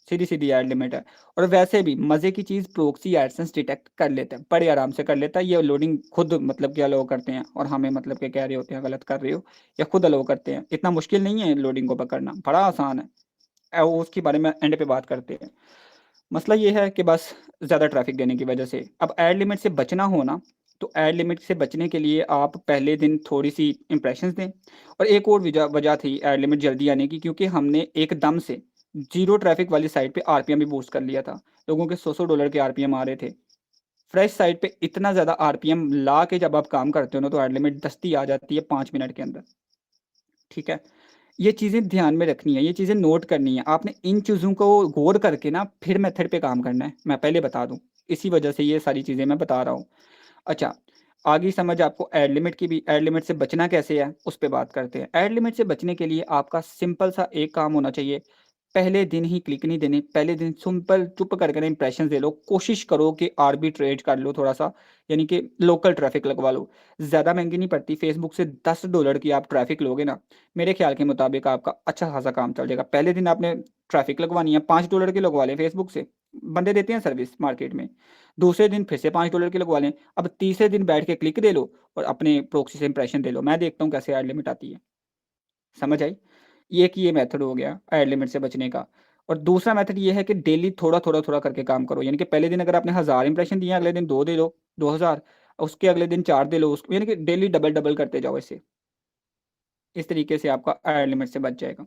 सीधी-सीधी ऐड लिमिट है। और वैसे भी मज़े की चीज़ प्रॉक्सी एडसेंस डिटेक्ट कर लेता है, बड़े आराम से कर लेता है। ये लोडिंग खुद मतलब कि अलाउ करते हैं और हमें मतलब कि कह रहे होते हैं गलत कर रहे हो, या खुद अलाउ करते हैं। इतना मुश्किल नहीं है लोडिंग को पकड़ना, बड़ा आसान है। उसके बारे में एंड पे बात करते हैं। मसला ये है कि बस ज़्यादा ट्रैफ़िक देने की वजह से। अब ऐड लिमिट से बचना हो ना, तो ऐड लिमिट से बचने के लिए आप पहले दिन थोड़ी-सी इम्प्रेशंस दें। और एक और वजह वजह थी ऐड लिमिट जल्दी आने की, क्योंकि हमने एकदम से ज़ीरो ट्रैफ़िक वाली साइट पे आरपीएम भी बूस्ट कर लिया था। लोगों के $100 के आरपीएम आ रहे थे। फ्रेश साइट पे इतना ज़्यादा आरपीएम ला के जब आप काम करते हो ना, तो ऐड लिमिट दस्ती आ जाती है 5 मिनट के अंदर, ठीक है? ये चीज़ें ध्यान में रखनी है, ये चीज़ें नोट करनी है। आपने इन चीज़ों को गौर करके ना फिर मेथड पे काम करना है, मैं पहले बता दूँ। इसी वजह से ये सारी चीज़ें मैं बता रहा हूँ। अच्छा, आ गई समझ आपको ऐड लिमिट की भी। ऐड लिमिट से बचना कैसे है, उस पे बात करते हैं। ऐड लिमिट से बचने के लिए आपका सिंपल सा एक काम होना चाहिए, पहले दिन ही क्लिक नहीं देने, पहले दिन सिंपल चुप कर कर इंप्रेशन दे लो। कोशिश करो कि आर्बिट्रेट कर लो थोड़ा सा, यानी कि लोकल ट्रैफिक लगवा लो। ज़्यादा महंगी नहीं पड़ती, फेसबुक से $10 की आप ट्रैफिक लोगे ना, मेरे ख्याल के मुताबिक आपका अच्छा खासा काम चल जाएगा। पहले दिन आपने ट्रैफिक लगवानी है, $5 की लगवा लें फेसबुक से, बंदे देते हैं सर्विस मार्केट में। दूसरे दिन फिर से $5 की लगवा लें। अब तीसरे दिन बैठ के क्लिक दे लो और अपने प्रोक्सी से इंप्रेशन दे लो। मैं देखता हूँ कैसे ऐड लिमिट आती है। समझ आई? ये मेथड हो गया ऐड लिमिट से बचने का। और दूसरा मेथड ये है कि डेली थोड़ा करके काम करो। यानी कि पहले दिन अगर आपने 1000 इंप्रेशन दिए, अगले दिन 2 दे लो, 2000, उसके अगले दिन 4 दे लो, उसको यानी कि डेली डबल करते जाओ ऐसे। इस तरीके से आपका ऐड लिमिट से बच जाएगा।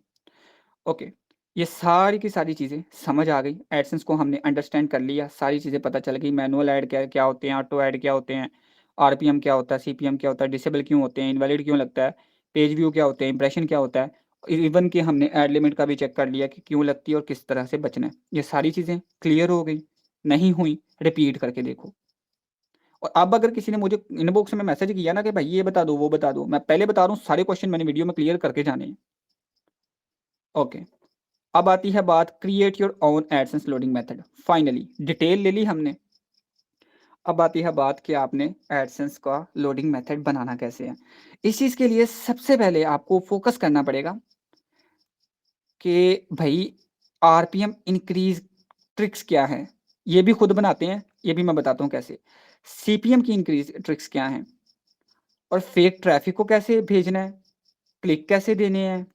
ओके, ये सारी की सारी चीज़ें समझ आ गई। एडसेंस को हमने अंडरस्टैंड कर लिया, सारी चीज़ें पता चल गई। मैनुअल ऐड क्या क्या होते हैं, ऑटो ऐड क्या होते हैं, आरपीएम क्या होता है, सीपीएम क्या होता है, डिसेबल क्यों होते हैं, इनवैलिड क्यों लगता है, पेज व्यू क्या होते हैं, इंप्रेशन क्या होता है। इवन कि हमने ऐड लिमिट का भी चेक कर लिया कि क्यों लगती है और किस तरह से बचना है। ये सारी चीज़ें क्लियर हो गई। नहीं हुई, रिपीट करके देखो। और अब अगर किसी ने मुझे इनबॉक्स में मैसेज किया ना कि भाई ये बता दो वो बता दो, मैं पहले बता रहा हूँ सारे क्वेश्चन मैंने वीडियो में क्लियर करके जाने हैं। ओके, अब आती है बात create your own AdSense loading method. Finally detail ले ली हमने। अब आती है बात कि आपने एडसेंस का लोडिंग मेथड बनाना कैसे है। इस चीज़ के लिए सबसे पहले आपको फोकस करना पड़ेगा कि भाई आरपीएम इंक्रीज ट्रिक्स क्या है। ये भी खुद बनाते हैं, ये भी मैं बताता हूँ कैसे। सीपीएम की इंक्रीज ट्रिक्स क्या हैं, और फेक ट्रैफिक को कैसे भेजना है, क्लिक कैसे देने हैं।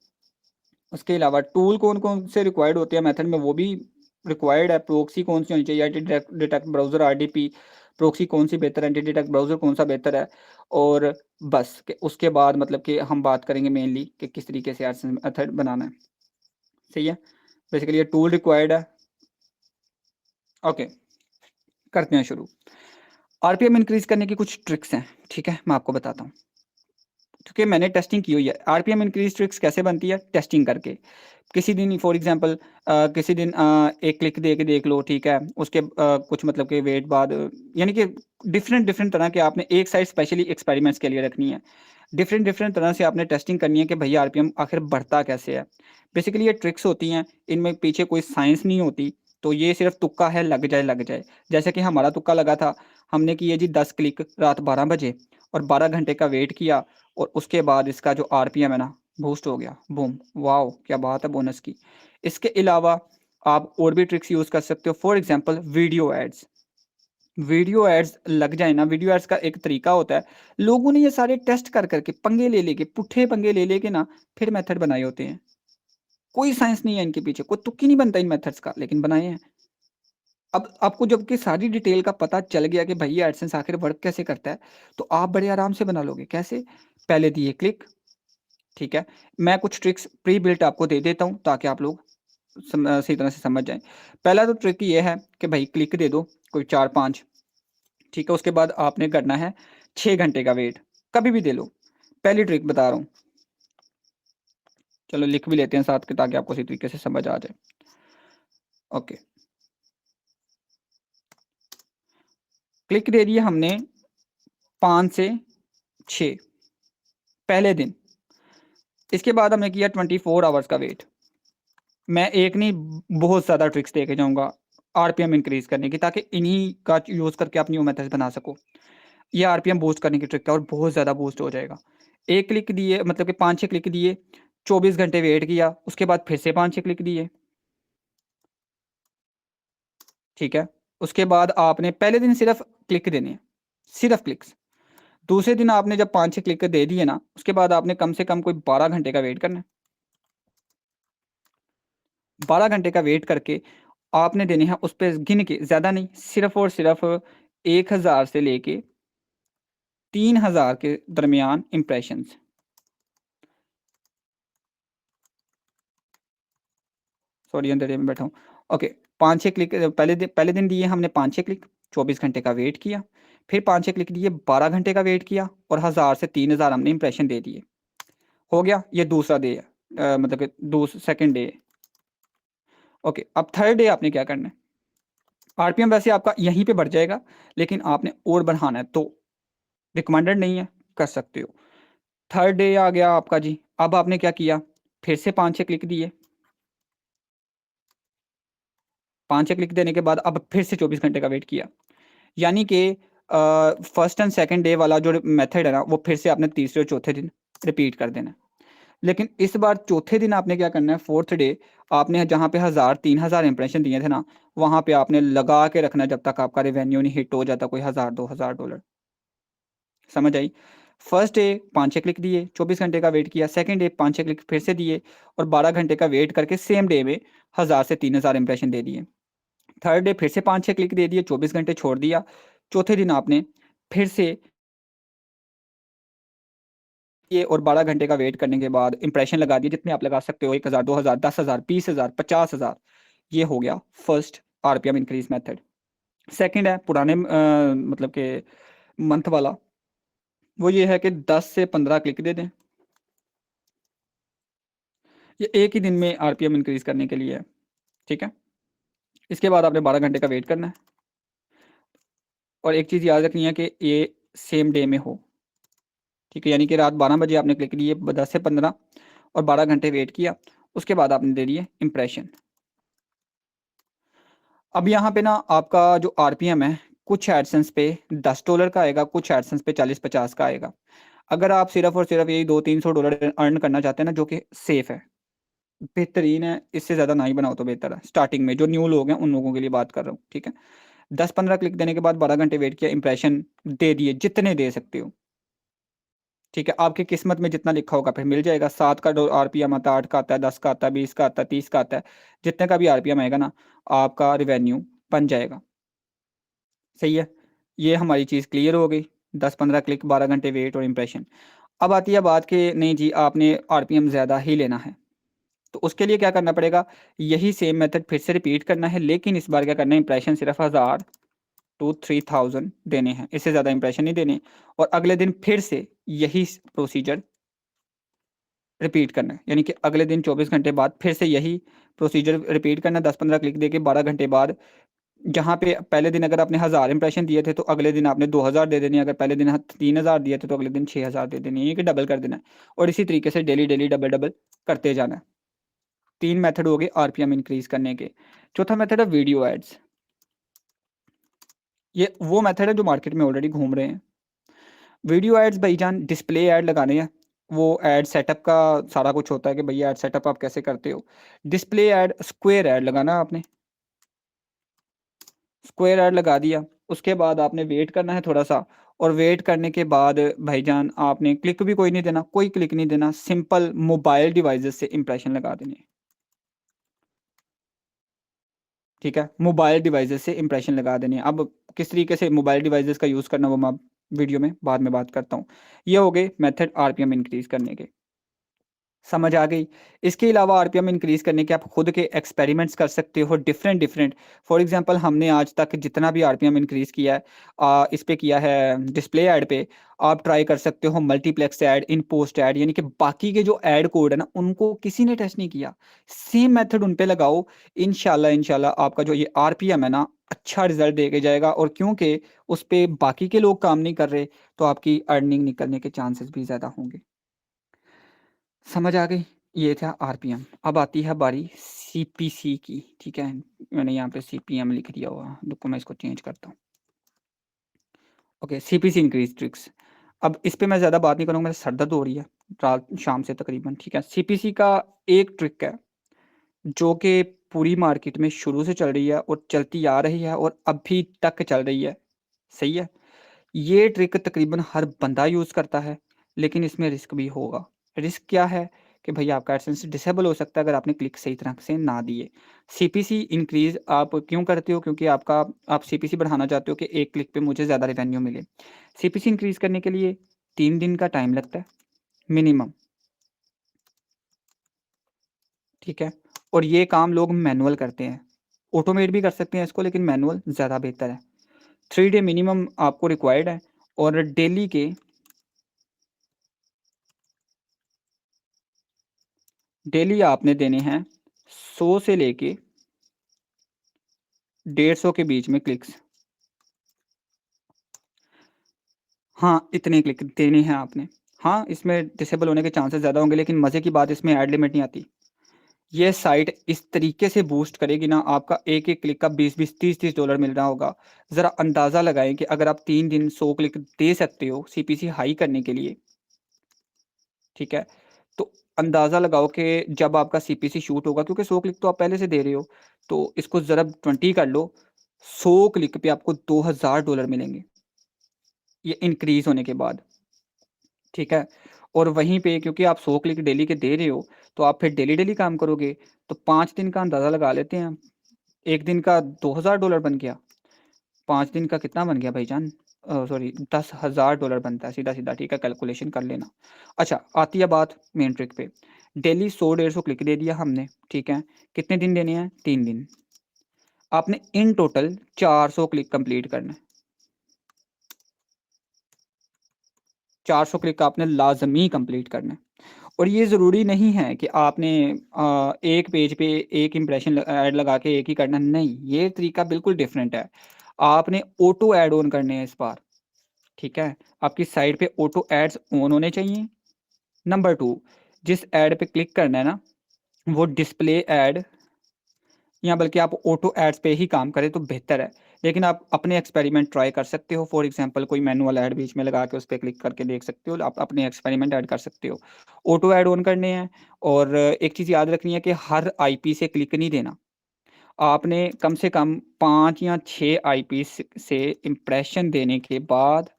उसके अलावा टूल कौन कौन से रिक्वायर्ड होते हैं मेथड में, वो भी रिक्वायर्ड है। प्रोक्सी कौन सी होनी चाहिए, anti detect browser RDP, proxy कौन सी बेहतर है, एंटी डिटेक्ट ब्राउजर कौन सा बेहतर है। और बस कि उसके बाद मतलब कि हम बात करेंगे मेनली कि किस तरीके से एडसेंस मेथड बनाना है। सही है, बेसिकली ये टूल रिक्वायर्ड है। ओके, करते हैं शुरू। आरपीएम इंक्रीज करने की कुछ ट्रिक्स हैं, ठीक है, मैं आपको बताता हूँ क्योंकि मैंने टेस्टिंग की हुई है। आरपीएम इंक्रीज ट्रिक्स कैसे बनती है, टेस्टिंग करके। किसी दिन फॉर एग्जांपल किसी दिन एक क्लिक दे के देख लो, ठीक है, उसके कुछ मतलब के वेट बाद यानी कि डिफरेंट डिफरेंट तरह के आपने एक साइड स्पेशली एक्सपेरिमेंट्स के लिए रखनी है। डिफरेंट डिफरेंट तरह से आपने टेस्टिंग करनी है कि भैया आरपीएम आखिर बढ़ता कैसे है। बेसिकली ये ट्रिक्स होती हैं, इनमें पीछे कोई साइंस नहीं होती। तो ये सिर्फ तुक्का है, लग जाए लग जाए। जैसे कि हमारा तुक्का लगा था, हमने किए जी 10 क्लिक रात 12 बजे, और 12 घंटे का वेट किया, और उसके बाद इसका जो आरपीएम है ना, बूस्ट हो गया, बूम, वाओ क्या बात है बोनस की। इसके अलावा आप और भी ट्रिक्स यूज़ कर सकते हो। For example video ads. Video ads लग जाए ना, वीडियो एड्स का एक तरीका होता है, लोगों ने ये सारे टेस्ट कर करके पंगे ले लेके, पुट्ठे पंगे ले लेके ना, फिर मेथड बनाए होते हैं। कोई साइंस नहीं है इनके पीछे, कोई तुक्की नहीं बनता इन मेथड्स का, लेकिन बनाए हैं। अब आपको जबकि सारी डिटेल का पता चल गया कि भैया एडसेंस आखिर वर्क कैसे करता है, तो आप बड़े आराम से बना लोगे। कैसे? पहले दिए क्लिक, ठीक है। मैं कुछ ट्रिक्स प्री बिल्ट आपको दे देता हूँ ताकि आप लोग सही तरह से समझ जाएँ। पहला तो ट्रिक ये है कि भाई क्लिक दे दो कोई 4-5, ठीक है। उसके बाद आपने करना है 6 घंटे का वेट, कभी भी दे लो। पहली ट्रिक बता रहा हूँ, चलो लिख भी लेते हैं साथ के ताकि आपको सही तरीके से समझ आ जाए। ओके, क्लिक दे दिए हमने 5 से 6 पहले दिन। इसके बाद हमने किया 24 आवर्स का वेट। मैं एक नहीं बहुत ज़्यादा ट्रिक्स दे के जाऊँगा आरपीएम इंक्रीज़ करने की, ताकि इन्हीं का यूज़ करके आप न्यू मेथड्स बना सको। ये आरपीएम बूस्ट करने की ट्रिक है और बहुत ज़्यादा बूस्ट हो जाएगा। 1 क्लिक दिए मतलब कि 5-6 क्लिक दिए, 24 घंटे वेट किया, उसके बाद फिर से 5-6 क्लिक दिए, ठीक है। उसके बाद आपने पहले दिन सिर्फ क्लिक देने हैं, सिर्फ क्लिक्स। दूसरे दिन आपने जब 5-6 क्लिक दे दिए ना, उसके बाद आपने कम से कम कोई 12 घंटे का वेट करना है। 12 घंटे का वेट करके आपने देने हैं उस पे गिन के, ज़्यादा नहीं, सिर्फ और सिर्फ 1000 से लेके 3000 के दरमियान इंप्रेशंस। सॉरी अंधेरे में बैठा हूँ। ओके, 5-6 क्लिक पहले दिन दिए हमने 5-6 क्लिक, 24 घंटे का वेट किया, फिर 5-6 क्लिक दिए, 12 घंटे का वेट किया, और 1000 से 3000 हमने इंप्रेशन दे दिए। हो गया, ये दूसरा डे है, मतलब कि सेकंड डे है। ओके, अब थर्ड डे आपने क्या करना है। आरपीएम वैसे आपका यहीं पे बढ़ जाएगा, लेकिन आपने और बढ़ाना है तो रिकमेंडेड नहीं है, कर सकते हो। थर्ड डे आ गया आपका जी। अब आपने क्या किया, फिर से 5-6 क्लिक दिए, 5 क्लिक देने के बाद अब फिर से 24 घंटे का वेट किया, यानी कि फर्स्ट एंड सेकंड डे वाला जो मेथड है ना, वो फिर से आपने तीसरे और चौथे दिन रिपीट कर देना है। लेकिन इस बार चौथे दिन आपने क्या करना है, फोर्थ डे आपने जहाँ पे 1000 3000 इंप्रेशन दिए थे ना, वहाँ पे आपने लगा के रखना जब तक आपका रेवेन्यू नहीं हिट हो जाता कोई 1000 $2000। समझ आई? फर्स्ट डे 5 क्लिक दिए, 24 घंटे का वेट किया, सेकंड डे 5 क्लिक फिर से दिए और 12 घंटे का वेट करके सेम डे में 1000 से 3000 इंप्रेशन दे दिए। थर्ड डे फिर से 5-6 क्लिक दे दिए, 24 घंटे छोड़ दिया। चौथे दिन आपने फिर से ये और 12 घंटे का वेट करने के बाद इंप्रेशन लगा दिए, जितने आप लगा सकते हो, 1000 2000 10,000 20,000 50,000। ये हो गया first RPM increase method. Second है पुराने मतलब के मंथ वाला, वो ये है कि 10 से 15 क्लिक दे दें। ये एक ही दिन में आरपीएम इंक्रीज करने के लिए है, ठीक है। इसके बाद आपने 12 घंटे का वेट करना है और एक चीज़ याद रखनी है कि ये सेम डे में हो, ठीक है। यानी कि रात 12 बजे आपने क्लिक लिए 10 से 15 और 12 घंटे वेट किया, उसके बाद आपने दे दिए इंप्रेशन। अब यहाँ पे ना आपका जो आरपीएम है, कुछ एडसेंस पे $10 का आएगा, कुछ एडसेंस पे 40-50 का आएगा। अगर आप सिर्फ और सिर्फ यही $200-300 अर्न करना चाहते हैं ना, जो कि सेफ है, बेहतरीन है, इससे ज़्यादा ना ही बनाओ तो बेहतर है। स्टार्टिंग में जो न्यू लोग हैं उन लोगों के लिए बात कर रहा हूँ, ठीक है। 10-15 क्लिक देने के बाद 12 घंटे वेट किया, इंप्रेशन दे दिए जितने दे सकते हो, ठीक है। आपकी किस्मत में जितना लिखा होगा फिर मिल जाएगा। 7 का आरपीएम आता है, 8 का आता है, 10 का आता है, 20 का आता है, 30 का आता है। जितने का भी आरपीएम आएगा ना, आपका रिवेन्यू बन जाएगा। सही है, ये हमारी चीज़ क्लियर हो गई। 10-15 क्लिक, 12 घंटे वेट और इंप्रेशन। अब आती है बात कि नहीं जी, आपने आरपीएम ज़्यादा ही लेना है, तो उसके लिए क्या करना पड़ेगा, यही सेम मेथड फिर से रिपीट करना है, लेकिन इस बार क्या करना है, इंप्रेशन सिर्फ 1000 to 3000 देने हैं, इससे ज़्यादा इंप्रेशन नहीं देने। और अगले दिन फिर से यही प्रोसीजर रिपीट करना है, यानी कि अगले दिन 24 घंटे बाद फिर से यही प्रोसीजर रिपीट करना है। 10-15 क्लिक देके 12 घंटे बाद, जहाँ पे पहले दिन अगर आपने 1000 इंप्रेशन दिए थे तो अगले दिन आपने 2000 दे देने, अगर पहले दिन 3000 दिए थे तो अगले दिन 6000 दे देने, ये कि डबल कर देना है। और इसी तरीके से डेली डेली डबल डबल करते जाना है। 3 मेथड हो गए आरपीएम इंक्रीज करने के। चौथा मेथड है वीडियो एड्स। ये वो मेथड है जो मार्केट में ऑलरेडी घूम रहे हैं। वीडियो एड्स भाईजान, डिस्प्ले ऐड लगाने हैं। वो ऐड सेटअप का सारा कुछ होता है कि भैया ऐड सेटअप आप कैसे करते हो। डिस्प्ले ऐड, स्क्वायर ऐड लगाना है आपने, स्क्वायर ऐड लगा दिया। उसके बाद आपने वेट करना है थोड़ा सा, और वेट करने के बाद भाईजान आपने क्लिक भी कोई नहीं देना, कोई क्लिक नहीं देना, सिंपल मोबाइल डिवाइसेस से इंप्रेशन लगा देने, ठीक है। मोबाइल डिवाइसेस से इंप्रेशन लगा देने हैं। अब किस तरीके से मोबाइल डिवाइसेस का यूज़ करना वो मैं वीडियो में बाद में बात करता हूँ। ये हो गए मेथड आरपीएम इंक्रीज करने के, समझ आ गई। इसके अलावा आरपीएम इंक्रीज करने के आप खुद के एक्सपेरिमेंट्स कर सकते हो, डिफरेंट डिफरेंट। फॉर एग्जांपल हमने आज तक जितना भी आरपीएम इंक्रीज किया है, इस पे किया है डिस्प्ले ऐड पे। आप ट्राई कर सकते हो मल्टीप्लेक्स ऐड, इन पोस्ट ऐड, यानी कि बाकी के जो ऐड कोड है ना, उनको किसी ने टेस्ट नहीं किया, सेम मेथड उन पे लगाओ। इंशाल्लाह इंशाल्लाह आपका जो ये आरपीएम है ना, अच्छा रिजल्ट दे के जाएगा। और क्योंकि उस पे बाकी के लोग काम नहीं कर रहे, तो आपकी अर्निंग निकलने के चांसेस भी ज़्यादा होंगे। समझ आ गई? ये था आरपीएम। अब आती है बारी सीपीसी की, ठीक है। मैंने यहाँ पे सीपीएम लिख दिया हुआ, रुको मैं इसको चेंज करता हूँ। Okay, CPC increase tricks. अब इस पे मैं ज़्यादा बात नहीं करूँगा, मेरा सर दर्द हो रही है रात शाम से तकरीबन, ठीक है। सीपीसी का एक ट्रिक है जो कि पूरी मार्केट में शुरू से चल रही है और चलती आ रही है और अभी तक चल रही है, सही है। ये ट्रिक तकरीबन हर बंदा यूज़ करता है, लेकिन इसमें रिस्क भी होगा। रिस्क क्या है कि भैया आपका एडसेंस डिसेबल हो सकता है अगर आपने क्लिक सही तरह से ना दिए। सीपीसी इंक्रीज़ आप क्यों करते हो? क्योंकि आप सीपीसी बढ़ाना चाहते हो कि एक क्लिक पे मुझे ज़्यादा रेवेन्यू मिले। सीपीसी इंक्रीज़ करने के लिए 3 दिन का टाइम लगता है मिनिमम, ठीक है। और ये काम लोग मैनुअल करते हैं, ऑटोमेट भी कर सकते हैं इसको, लेकिन मैनुअल ज़्यादा बेहतर है। 3 डे मिनिमम आपको रिक्वायर्ड है और डेली आपने देने हैं 100 से लेके 150 के बीच में क्लिक्स। हाँ, इतने क्लिक देने हैं आपने। हाँ, इसमें डिसेबल होने के चांसेस ज़्यादा होंगे, लेकिन मज़े की बात इसमें ऐड लिमिट नहीं आती। ये साइट इस तरीके से बूस्ट करेगी ना, आपका एक-एक क्लिक का 20-20, 30-30 डॉलर मिल रहा होगा। ज़रा अंदाज़ा लगाएँ कि अगर आप 3 दिन 100 क्लिक दे सकते हो सीपीसी हाई करने के लिए, ठीक है? तो अंदाज़ा लगाओ कि जब आपका सीपीसी शूट होगा, क्योंकि 100 क्लिक तो आप पहले से दे रहे हो, तो इसको ज़रा 20 कर लो, 100 क्लिक पे आपको $2000 मिलेंगे, ये इंक्रीज़ होने के बाद, ठीक है? और वहीं पे क्योंकि आप 100 क्लिक डेली के दे रहे हो, तो आप फिर डेली-डेली काम करोगे, तो 5 दिन का अंदाज़ा लगा लेते हैं हम। 1 दिन का $2000 बन गया, 5 दिन का कितना बन गया भाईजान? सॉरी $10,000 बनता है सीधा-सीधा, ठीक है? कैलकुलेशन कर लेना। अच्छा, आती है बात मेन ट्रिक पे। डेली 100 150 क्लिक दे दिया हमने, ठीक है? कितने दिन देने हैं? 3 दिन। आपने इन टोटल 400 क्लिक कंप्लीट करना है। 400 क्लिक आपने लाज़मी कंप्लीट करना है। और ये ज़रूरी नहीं है कि आपने एक पेज पे एक इम्प्रेशन ऐड लगा के एक ही करना, नहीं, ये तरीका बिल्कुल डिफरेंट है। आपने ऑटो ऐड ऑन करने हैं इस बार, ठीक है? आपकी साइट पे ऑटो एड्स ऑन होने चाहिए। नंबर 2, जिस ऐड पे क्लिक करना है ना, वो डिस्प्ले ऐड या बल्कि आप ऑटो एड्स पे ही काम करें तो बेहतर है। लेकिन आप अपने एक्सपेरिमेंट ट्राई कर सकते हो। फॉर एग्ज़ाम्पल कोई मैनुअल ऐड बीच में लगा के उस पे क्लिक करके देख सकते हो। आप अपने एक्सपेरिमेंट ऐड कर सकते हो। ऑटो ऐड ऑन करने हैं और एक चीज़ याद रखनी है कि हर आईपी से क्लिक नहीं देना। आपने कम से कम 5 या 6 आईपी से इम्प्रेशन देने के बाद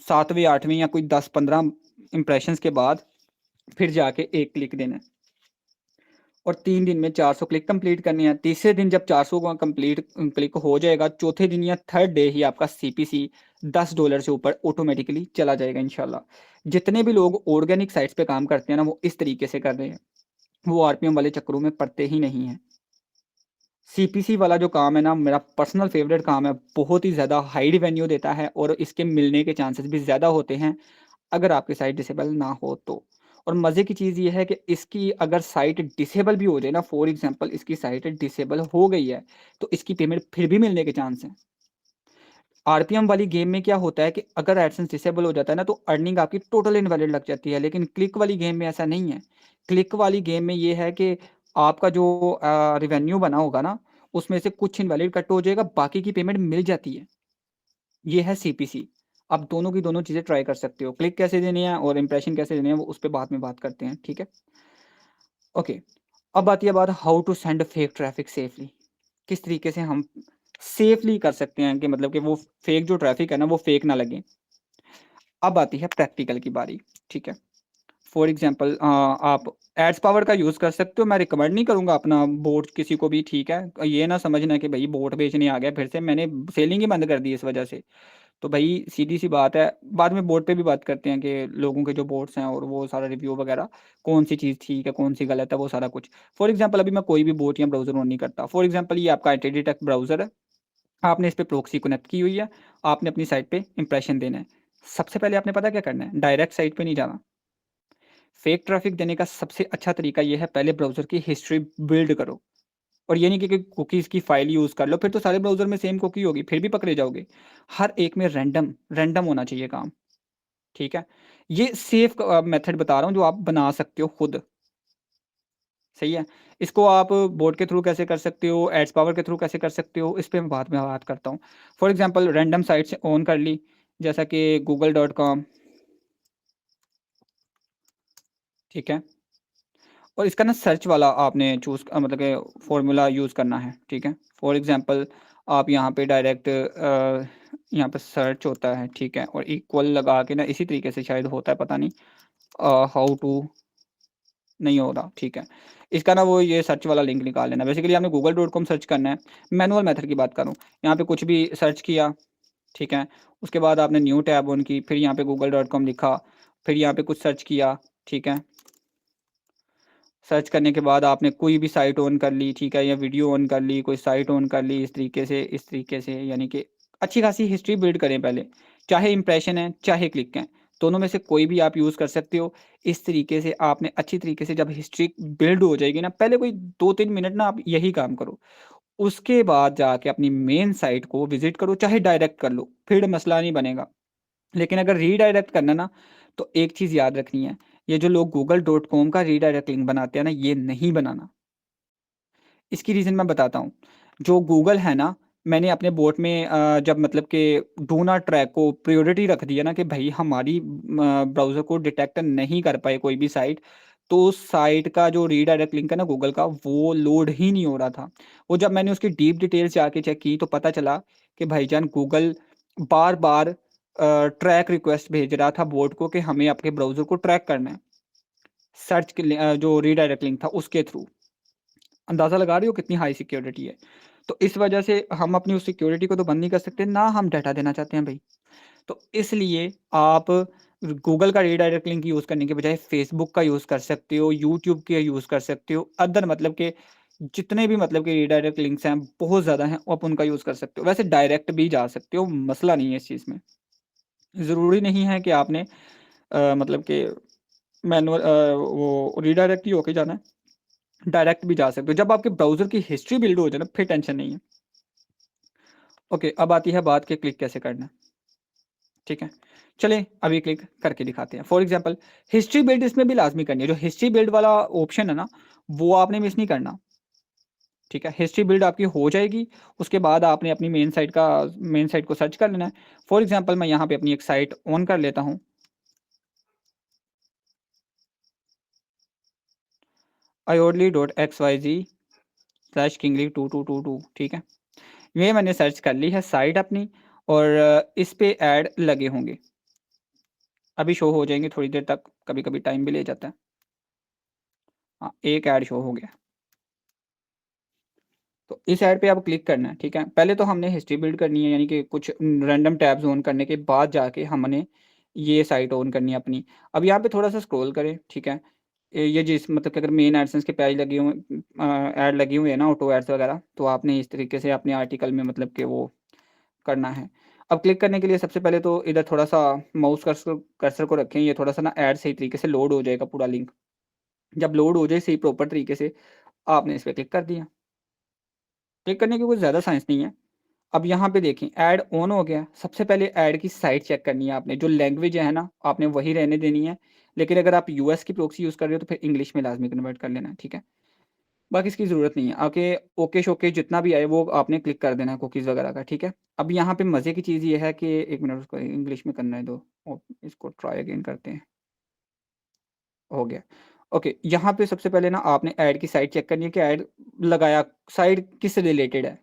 7वें 8वें या कोई 10-15 इम्प्रेशंस के बाद फिर जाके 1 क्लिक देना है। और 3 दिन में 400 क्लिक कंप्लीट करनी है। तीसरे दिन जब 400 का कंप्लीट क्लिक हो जाएगा, चौथे दिन या थर्ड डे ही आपका सीपीसी $10 से ऊपर ऑटोमेटिकली चला जाएगा इंशाल्लाह। जितने भी लोग ऑर्गेनिक साइट्स पे काम करते हैं ना, वो इस तरीके से कर रहे हैं। वो आरपीएम वाले चक्करों में पड़ते ही नहीं हैं। सीपीसी वाला जो काम है ना, मेरा पर्सनल फ़ेवरेट काम है। बहुत ही ज़्यादा हाई रेवेन्यू देता है और इसके मिलने के चांसेस भी ज़्यादा होते हैं, अगर आपकी साइट डिसेबल ना हो तो। और मज़े की चीज़ ये है कि इसकी अगर साइट डिसेबल भी हो जाए ना, फॉर एग्ज़ाम्पल इसकी साइट डिसेबल हो गई है, तो इसकी पेमेंट फिर भी मिलने के चांस हैं। आरपीएम वाली गेम में क्या होता है कि अगर एडसेंस डिसेबल हो जाता है ना, तो अर्निंग आपकी टोटल इनवैलिड लग जाती है, लेकिन क्लिक वाली गेम में ऐसा नहीं है। क्लिक वाली गेम में ये है कि आपका जो रेवेन्यू बना होगा ना, उसमें से कुछ इनवैलिड कट हो जाएगा, बाकी की पेमेंट मिल जाती है। ये है सीपीसी। आप दोनों की दोनों चीज़ें ट्राई कर सकते हो। क्लिक कैसे देने हैं और इंप्रेशन कैसे देने हैं, वो उस पे बाद में बात करते हैं, ठीक है? ओके, अब आती है बात how to send fake traffic safely. किस तरीके से हम सेफली कर सकते हैं कि मतलब कि वो फेक जो ट्रैफिक है ना, वो फेक ना लगे। अब आती है प्रैक्टिकल की बारी, ठीक है? फॉर एग्ज़ाम्पल आप एड्स पावर का यूज़ कर सकते हो। मैं रिकमेंड नहीं करूँगा अपना बोट किसी को भी, ठीक है? ये ना समझना कि भई बोट बेचने आ गया फिर से, मैंने सेलिंग ही बंद कर दी इस वजह से। तो भई सीधी-सी बात है, बाद में बोट पे भी बात करते हैं कि लोगों के जो बोट्स हैं और वो सारा रिव्यू वगैरह, कौन-सी चीज़ ठीक है, कौन-सी गलत है, वो सारा कुछ। फॉर एग्ज़ाम्पल अभी मैं कोई भी बोट या ब्राउज़र ऑन नहीं करता। फॉर एग्ज़ाम्पल ये आपका एंटिटी ब्राउज़र है, आपने इस पे प्रॉक्सी कनेक्ट की हुई है, आपने अपनी साइट पे इंप्रेशन देना है। सबसे पहले आपने पता क्या करना है? डायरेक्ट साइट पे नहीं जाना। फेक ट्रैफिक देने का सबसे अच्छा तरीका ये है, पहले ब्राउज़र की हिस्ट्री बिल्ड करो। और ये नहीं कि कुकीज़ की फ़ाइल यूज़ कर लो, फिर तो सारे ब्राउज़र में सेम कुकी होगी, फिर भी पकड़े जाओगे। हर एक में रैंडम रैंडम होना चाहिए काम, ठीक है? ये सेफ़ मेथड बता रहा हूँ जो आप बना सकते हो खुद, सही है? इसको आप बोट के थ्रू कैसे कर सकते हो, एड्स पावर के थ्रू कैसे कर सकते हो, इस पे मैं बाद में बात करता हूँ। For example random sites on कर ली, जैसा कि google.com, ठीक है? और इसका ना सर्च वाला आपने चूज़ मतलब कि फ़ॉर्मूला यूज़ करना है, ठीक है? फॉर एग्ज़ाम्पल आप यहाँ पे डायरेक्ट यहाँ पे सर्च होता है, ठीक है? और इक्वल लगा के ना इसी तरीके से शायद होता है, पता नहीं हाउ टू नहीं हो रहा, ठीक है? इसका ना वो ये सर्च वाला लिंक निकाल लेना। बेसिकली आपने google.com सर्च करना है। मैनुअल मेथड की बात कर रहा हूँ। यहाँ पे कुछ भी सर्च किया, ठीक है? उसके बाद आपने न्यू टैब ऑन की, फिर यहाँ पे google.com लिखा, फिर यहाँ पे कुछ सर्च किया, ठीक है? सर्च करने के बाद आपने कोई भी साइट ऑन कर ली, ठीक है? या वीडियो ऑन कर ली, कोई साइट ऑन कर ली इस तरीके से यानी कि अच्छी खासी हिस्ट्री बिल्ड करें पहले। चाहे इंप्रेशन है, चाहे क्लिक हैं, दोनों में से कोई भी आप यूज़ कर सकते हो। इस तरीके से आपने अच्छी तरीके से जब हिस्ट्री बिल्ड हो जाएगी ना, पहले कोई 2-3 मिनट ना आप यही काम करो। उसके बाद जाके अपनी मेन साइट को विज़िट करो, चाहे डायरेक्ट कर लो, फिर मसला नहीं बनेगा। लेकिन अगर रीडायरेक्ट करना ना, तो एक चीज़ याद रखनी है, ये जो लोग google.com का रीडायरेक्ट लिंक बनाते हैं ना, ये नहीं बनाना। इसकी रीज़न मैं बताता हूँ। जो गूगल है ना, मैंने अपने बोट में जब मतलब कि डू नॉट ट्रैक को प्रायोरिटी रख दिया ना कि भई हमारी ब्राउज़र को डिटेक्ट नहीं कर पाए कोई भी साइट, तो उस साइट का जो रीडायरेक्ट लिंक है ना गूगल का, वो लोड ही नहीं हो रहा था। वो जब मैंने उसकी डीप डिटेल्स जाके चेक की, तो पता चला कि भाईजान गूगल बार-बार ट्रैक रिक्वेस्ट भेज रहा था बोट को कि हमें आपके ब्राउज़र को ट्रैक करना है। सर्च के जो रीडायरेक्ट लिंक था उसके थ्रू। अंदाज़ा लगा रहे हो कितनी हाई सिक्योरिटी है। तो इस वजह से हम अपनी उस सिक्योरिटी को तो बंद नहीं कर सकते, ना हम डाटा देना चाहते हैं भई। तो इसलिए आप गूगल का रीडायरेक्ट लिंक यूज़ करने के बजाय फ़ेसबुक का यूज़ कर सकते हो, यूट्यूब के यूज़ कर सकते हो। अदर मतलब के जितने भी मतलब के रीडायरेक्ट लिंक्स हैं, बहुत ज़्यादा हैं, आप उनका यूज़ कर सकते हो। वैसे डायरेक्ट भी जा सकते हो, मसला नहीं है इस चीज़ में। ज़रूरी नहीं है कि आपने मतलब कि वो रीडायरेक्ट ही होके जाना है। डायरेक्ट भी जा सकते हो। जब आपके ब्राउज़र की हिस्ट्री बिल्ड हो जाए ना, फिर टेंशन नहीं है। ओके, अब आती है बात कि क्लिक कैसे करना है, ठीक है? चलिए अभी क्लिक करके दिखाते हैं। फॉर एग्ज़ाम्पल हिस्ट्री बिल्ड इसमें भी लाज़मी करनी है। जो हिस्ट्री बिल्ड वाला ऑप्शन है ना, वो आपने मिस नहीं करना, ठीक है? हिस्ट्री बिल्ड आपकी हो जाएगी, उसके बाद आपने अपनी मेन साइट को सर्च कर लेना है। फॉर एग्ज़ाम्पल मैं यहाँ पे अपनी एक साइट ऑन कर लेता हूँ, iodly.xyz/kingly2222, ठीक है? ये मैंने सर्च कर ली है साइट अपनी और इस पे ऐड लगे होंगे। अभी शो हो जाएँगे थोड़ी देर तक, कभी-कभी टाइम भी ले जाता है। हाँ, एक ऐड शो हो गया। तो इस ऐड पे आप क्लिक करना है, ठीक है? पहले तो हमने हिस्ट्री बिल्ड करनी है, यानी कि कुछ रैंडम टैब्स ऑन करने के बाद जाके हमने ये साइट ऑन करनी है अपनी। अब यहाँ पे थोड़ा-सा स्क्रॉल करें, ठीक है? ये जिस मतलब कि अगर मेन एडसेंस के पेज लगे हुए ऐड लगी हुई है ना, ऑटो एड्स वगैरह, तो आपने इस तरीके से अपने आर्टिकल में मतलब कि वो करना है। अब क्लिक करने के लिए सबसे पहले तो इधर थोड़ा-सा माउस कर्सर को रखें, ये थोड़ा-सा ना ऐड सही तरीके से लोड हो जाएगा पूरा लिंक। जब लोड हो जाए सही प्रॉपर तरीके से, आपने इस पे क्लिक कर दिया। क्लिक करने की कोई ज़्यादा साइंस नहीं है। अब यहाँ पे देखें ऐड ऑन हो गया। सबसे पहले ऐड की साइट चेक करनी है आपने, जो लैंग्वेज है ना, आपने वही रहने देनी है। लेकिन अगर आप यूएस की प्रॉक्सी यूज़ कर रहे हो तो फिर इंग्लिश में लाज़मी कन्वर्ट कर लेना है, ठीक है? बाकी इसकी ज़रूरत नहीं है। आके ओके-शोके जितना भी आए वो आपने क्लिक कर देना है कुकीज़ वगैरह का, ठीक है? अब यहाँ पे मज़े की चीज़ ये है कि 1 मिनट उसको इंग्लिश में करने दो। इसको ट्राई अगेन करते हैं। हो गया। ओके, यहाँ पे सबसे पहले ना आपने ऐड की साइट चेक करनी है कि ऐड लगाया साइट किस रिलेटेड है।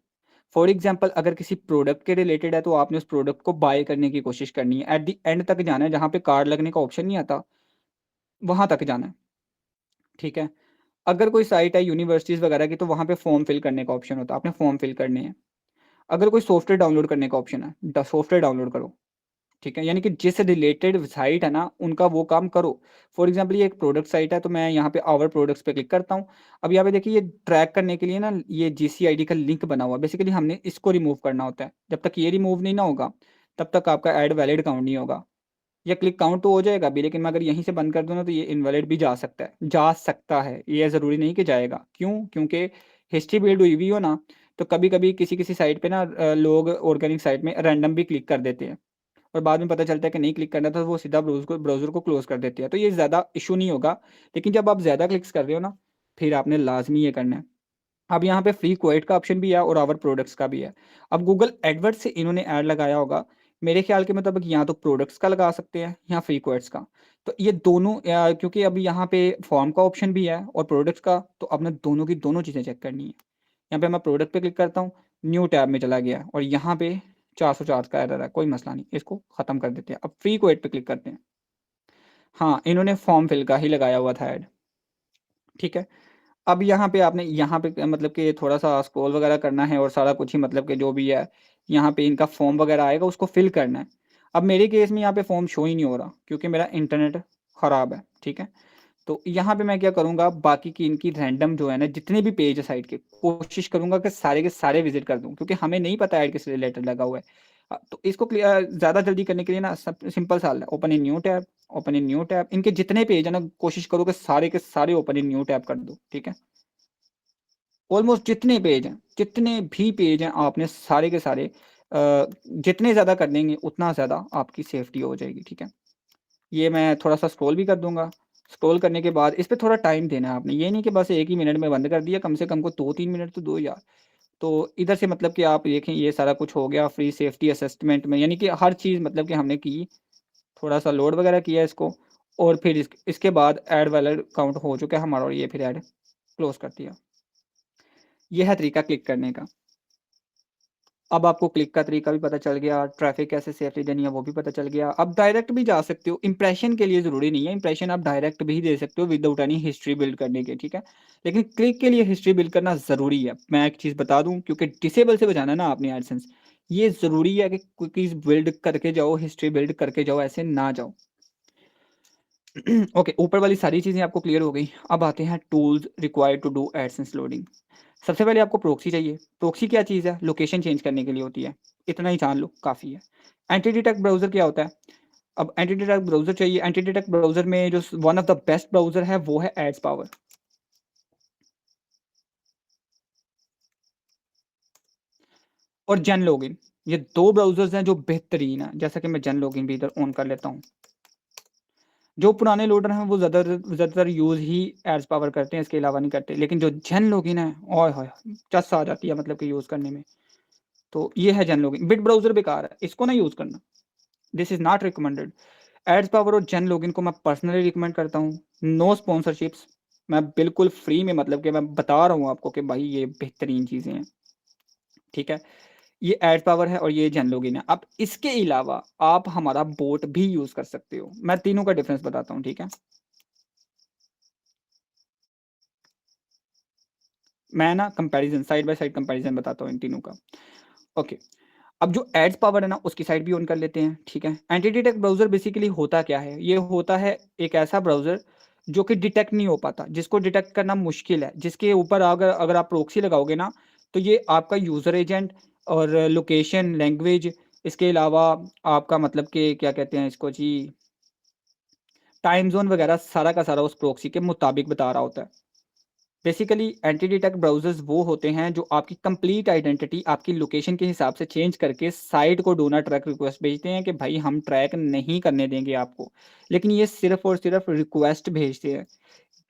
फॉर एग्ज़ाम्पल अगर किसी प्रोडक्ट के रिलेटेड है तो आपने उस प्रोडक्ट को बाय करने की कोशिश करनी है। एट द एंड तक जाना है जहाँ पे कार्ड लगने का ऑप्शन नहीं आता, वहाँ तक जाना है, ठीक है? अगर कोई साइट है यूनिवर्सिटीज़ वगैरह की तो वहाँ पे फॉर्म फिल करने का ऑप्शन होता है, आपने फॉर्म फिल करने हैं। अगर कोई सॉफ्टवेयर डाउनलोड करने का ऑप्शन है, ड सॉफ्टवेयर डाउनलोड करो। ठीक है? यानी कि जिस रिलेटेड साइट है ना, उनका वो काम करो। फॉर एग्ज़ाम्पल ये एक प्रोडक्ट साइट है, तो मैं यहाँ पे आवर प्रोडक्ट्स पे क्लिक करता हूँ। अब यहाँ पे देखिए ये ट्रैक करने के लिए ना ये जीसीआईडी का लिंक बना हुआ है। बेसिकली हमने इसको रिमूव करना होता है। जब तक ये रिमूव नहीं ना होगा, तब तक आपका ऐड वैलिड काउंट नहीं होगा। या क्लिक काउंट तो हो जाएगा अभी, लेकिन मैं अगर यहीं से बंद कर दूँ ना तो ये इनवैलिड भी जा सकता है। जा सकता है, ये ज़रूरी नहीं कि जाएगा। क्यों? क्योंकि हिस्ट्री बिल्ड हुई हुई हो ना, तो कभी-कभी किसी-किसी साइट पे ना लोग ऑर्गेनिक साइट में रैंडम भी क्लिक कर देते हैं। और बाद में पता चलता है कि नहीं क्लिक करना था, तो वो सीधा ब्राउज़र को क्लोज़ कर देती है। तो ये ज़्यादा इश्यू नहीं होगा, लेकिन जब आप ज़्यादा क्लिक्स कर रहे हो ना, फिर आपने लाज़मी ये करना है। अब यहाँ पे फ्री क्वेट का ऑप्शन भी है और आवर प्रोडक्ट्स का भी है। अब गूगल एडवर्ड्स से इन्होंने ऐड लगाया होगा, मेरे ख़्याल के मुताबिक या तो प्रोडक्ट्स का लगा सकते हैं या फ्री क्वेट्स का। तो ये दोनों क्योंकि अभी यहाँ पे फॉर्म का ऑप्शन भी है और प्रोडक्ट्स का, तो आपने दोनों की दोनों चीज़ें चेक करनी है। यहाँ पे मैं प्रोडक्ट पे क्लिक करता हूँ, न्यू टैब में चला गया और यहाँ पे 404 का एरर है, कोई मसला नहीं, इसको ख़त्म कर देते हैं। अब फ्री क्वेट पे क्लिक करते हैं। हाँ, इन्होंने फॉर्म फिल का ही लगाया हुआ था ऐड, ठीक है? अब यहाँ पे आपने यहाँ पे मतलब कि थोड़ा-सा स्क्रॉल वगैरह करना है और सारा कुछ ही मतलब कि जो भी है, यहाँ पे इनका फॉर्म वगैरह आएगा उसको फिल करना है। अब मेरे केस में यहाँ पे फॉर्म शो ही नहीं हो रहा क्योंकि मेरा इंटरनेट ख़राब है, ठीक है? तो यहाँ पे मैं क्या करूँगा, बाकी की इनकी रैंडम जो है ना जितने भी पेज है साइट के, कोशिश करूँगा कि सारे के सारे विज़िट कर दूँ क्योंकि हमें नहीं पता ऐड किस रिलेटेड लगा हुआ है। तो इसको ज़्यादा जल्दी करने के लिए ना सब सिंपल सा हल है, open in new tab, open in new tab, इनके जितने पेज है ना कोशिश करो कि सारे के सारे ओपन इन न्यू टैब कर दो, ठीक है? ऑलमोस्ट जितने भी पेज हैं आपने सारे के सारे जितने ज़्यादा कर देंगे उतना ज़्यादा आपकी सेफ्टी हो जाएगी, ठीक है? ये मैं थोड़ा-सा स्क्रॉल भी कर दूँगा। स्क्रॉल करने के बाद इस पे थोड़ा टाइम देना है आपने, ये नहीं कि बस 1 ही मिनट में बंद कर दिया, कम से कम को 2-3 मिनट तो दो यार। तो इधर से मतलब कि आप देखें ये सारा कुछ हो गया फ्री सेफ्टी असेसमेंट में, यानी कि हर चीज़ मतलब कि हमने की, थोड़ा-सा लोड वगैरह किया इसको और फिर इसके बाद ऐड वैलिड काउंट हो चुका है हमारा और ये फिर ऐड क्लोज़ कर दिया। ये है तरीका क्लिक करने का। अब आपको क्लिक का तरीका भी पता चल गया, ट्रैफ़िक कैसे सेफ़ली देनी है वो भी पता चल गया। अब डायरेक्ट भी जा सकते हो, इंप्रेशन के लिए ज़रूरी नहीं है, इंप्रेशन आप डायरेक्ट भी दे सकते हो विदाउट एनी हिस्ट्री बिल्ड करने के, ठीक है? लेकिन क्लिक के लिए हिस्ट्री बिल्ड करना ज़रूरी है। मैं एक चीज़ बता दूँ, क्योंकि डिसेबल से बचाना है ना आपने एडसेंस, ये ज़रूरी है कि कुकीज़ बिल्ड करके जाओ, हिस्ट्री बिल्ड करके जाओ, ऐसे ना जाओ। ओके, ऊपर वाली सारी चीज़ें आपको क्लियर हो गई। अब आते हैं tools required to do AdSense loading. सबसे पहले आपको प्रॉक्सी चाहिए। प्रॉक्सी क्या चीज़ है? लोकेशन चेंज करने के लिए होती है। इतना ही जान लो काफ़ी है। एंटी डिटेक्ट ब्राउज़र क्या होता है? अब एंटी डिटेक्ट ब्राउज़र चाहिए। एंटी डिटेक्ट ब्राउज़र में जो one of the best browser है वो है एड्स पावर और जेन लॉगिन। ये 2 ब्राउज़र्स हैं जो बेहतरीन हैं। जैसा कि मैं जेन लॉगिन भी इधर ऑन कर लेता हूँ। जो पुराने लोडर हैं वो ज़्यादातर यूज़ ही एड्स पावर करते हैं, इसके अलावा नहीं करते। लेकिन जो जेन लॉगिन है, ओए होए! चस आ जाती है मतलब कि यूज़ करने में। तो ये है जेन लॉगिन। बिट ब्राउज़र बेकार है, इसको ना यूज़ करना। This is not recommended. Ads power और जेन लॉगिन को मैं पर्सनली रिकमेंड करता हूँ। नो स्पॉन्सरशिप्स, मैं बिल्कुल फ्री में मतलब कि मैं बता रहा हूँ आपको कि भाई ये बेहतरीन चीज़ें हैं, ठीक है? ये एड्स पावर है और ये जेन लॉगिन है। अब इसके अलावा आप हमारा बोट भी यूज़ कर सकते हो। मैं तीनों का डिफरेंस बताता हूँ, ठीक है? मैं ना comparison side by side comparison बताता हूँ इन तीनों का। ओके, अब जो एड्स पावर है ना उसकी साइड भी ऑन कर लेते हैं, ठीक है? एंटी डिटेक्ट ब्राउज़र बेसिकली होता क्या है? ये होता है एक ऐसा ब्राउज़र जो कि डिटेक्ट नहीं हो पाता, जिसको डिटेक्ट करना मुश्किल है, जिसके ऊपर अगर अगर आप प्रॉक्सी लगाओगे ना, तो ये आपका यूज़र एजेंट और लोकेशन, लैंग्वेज, इसके अलावा आपका मतलब कि क्या कहते हैं इसको जी, टाइम ज़ोन वगैरह सारा का सारा उस प्रॉक्सी के मुताबिक बता रहा होता है। बेसिकली एंटी डिटेक्ट ब्राउज़र्स वो होते हैं जो आपकी कंप्लीट आइडेंटिटी आपकी लोकेशन के हिसाब से चेंज करके साइट को डू नॉट ट्रैक रिक्वेस्ट भेजते हैं कि भाई हम ट्रैक नहीं करने देंगे आपको। लेकिन ये सिर्फ़ और सिर्फ़ रिक्वेस्ट भेजते हैं।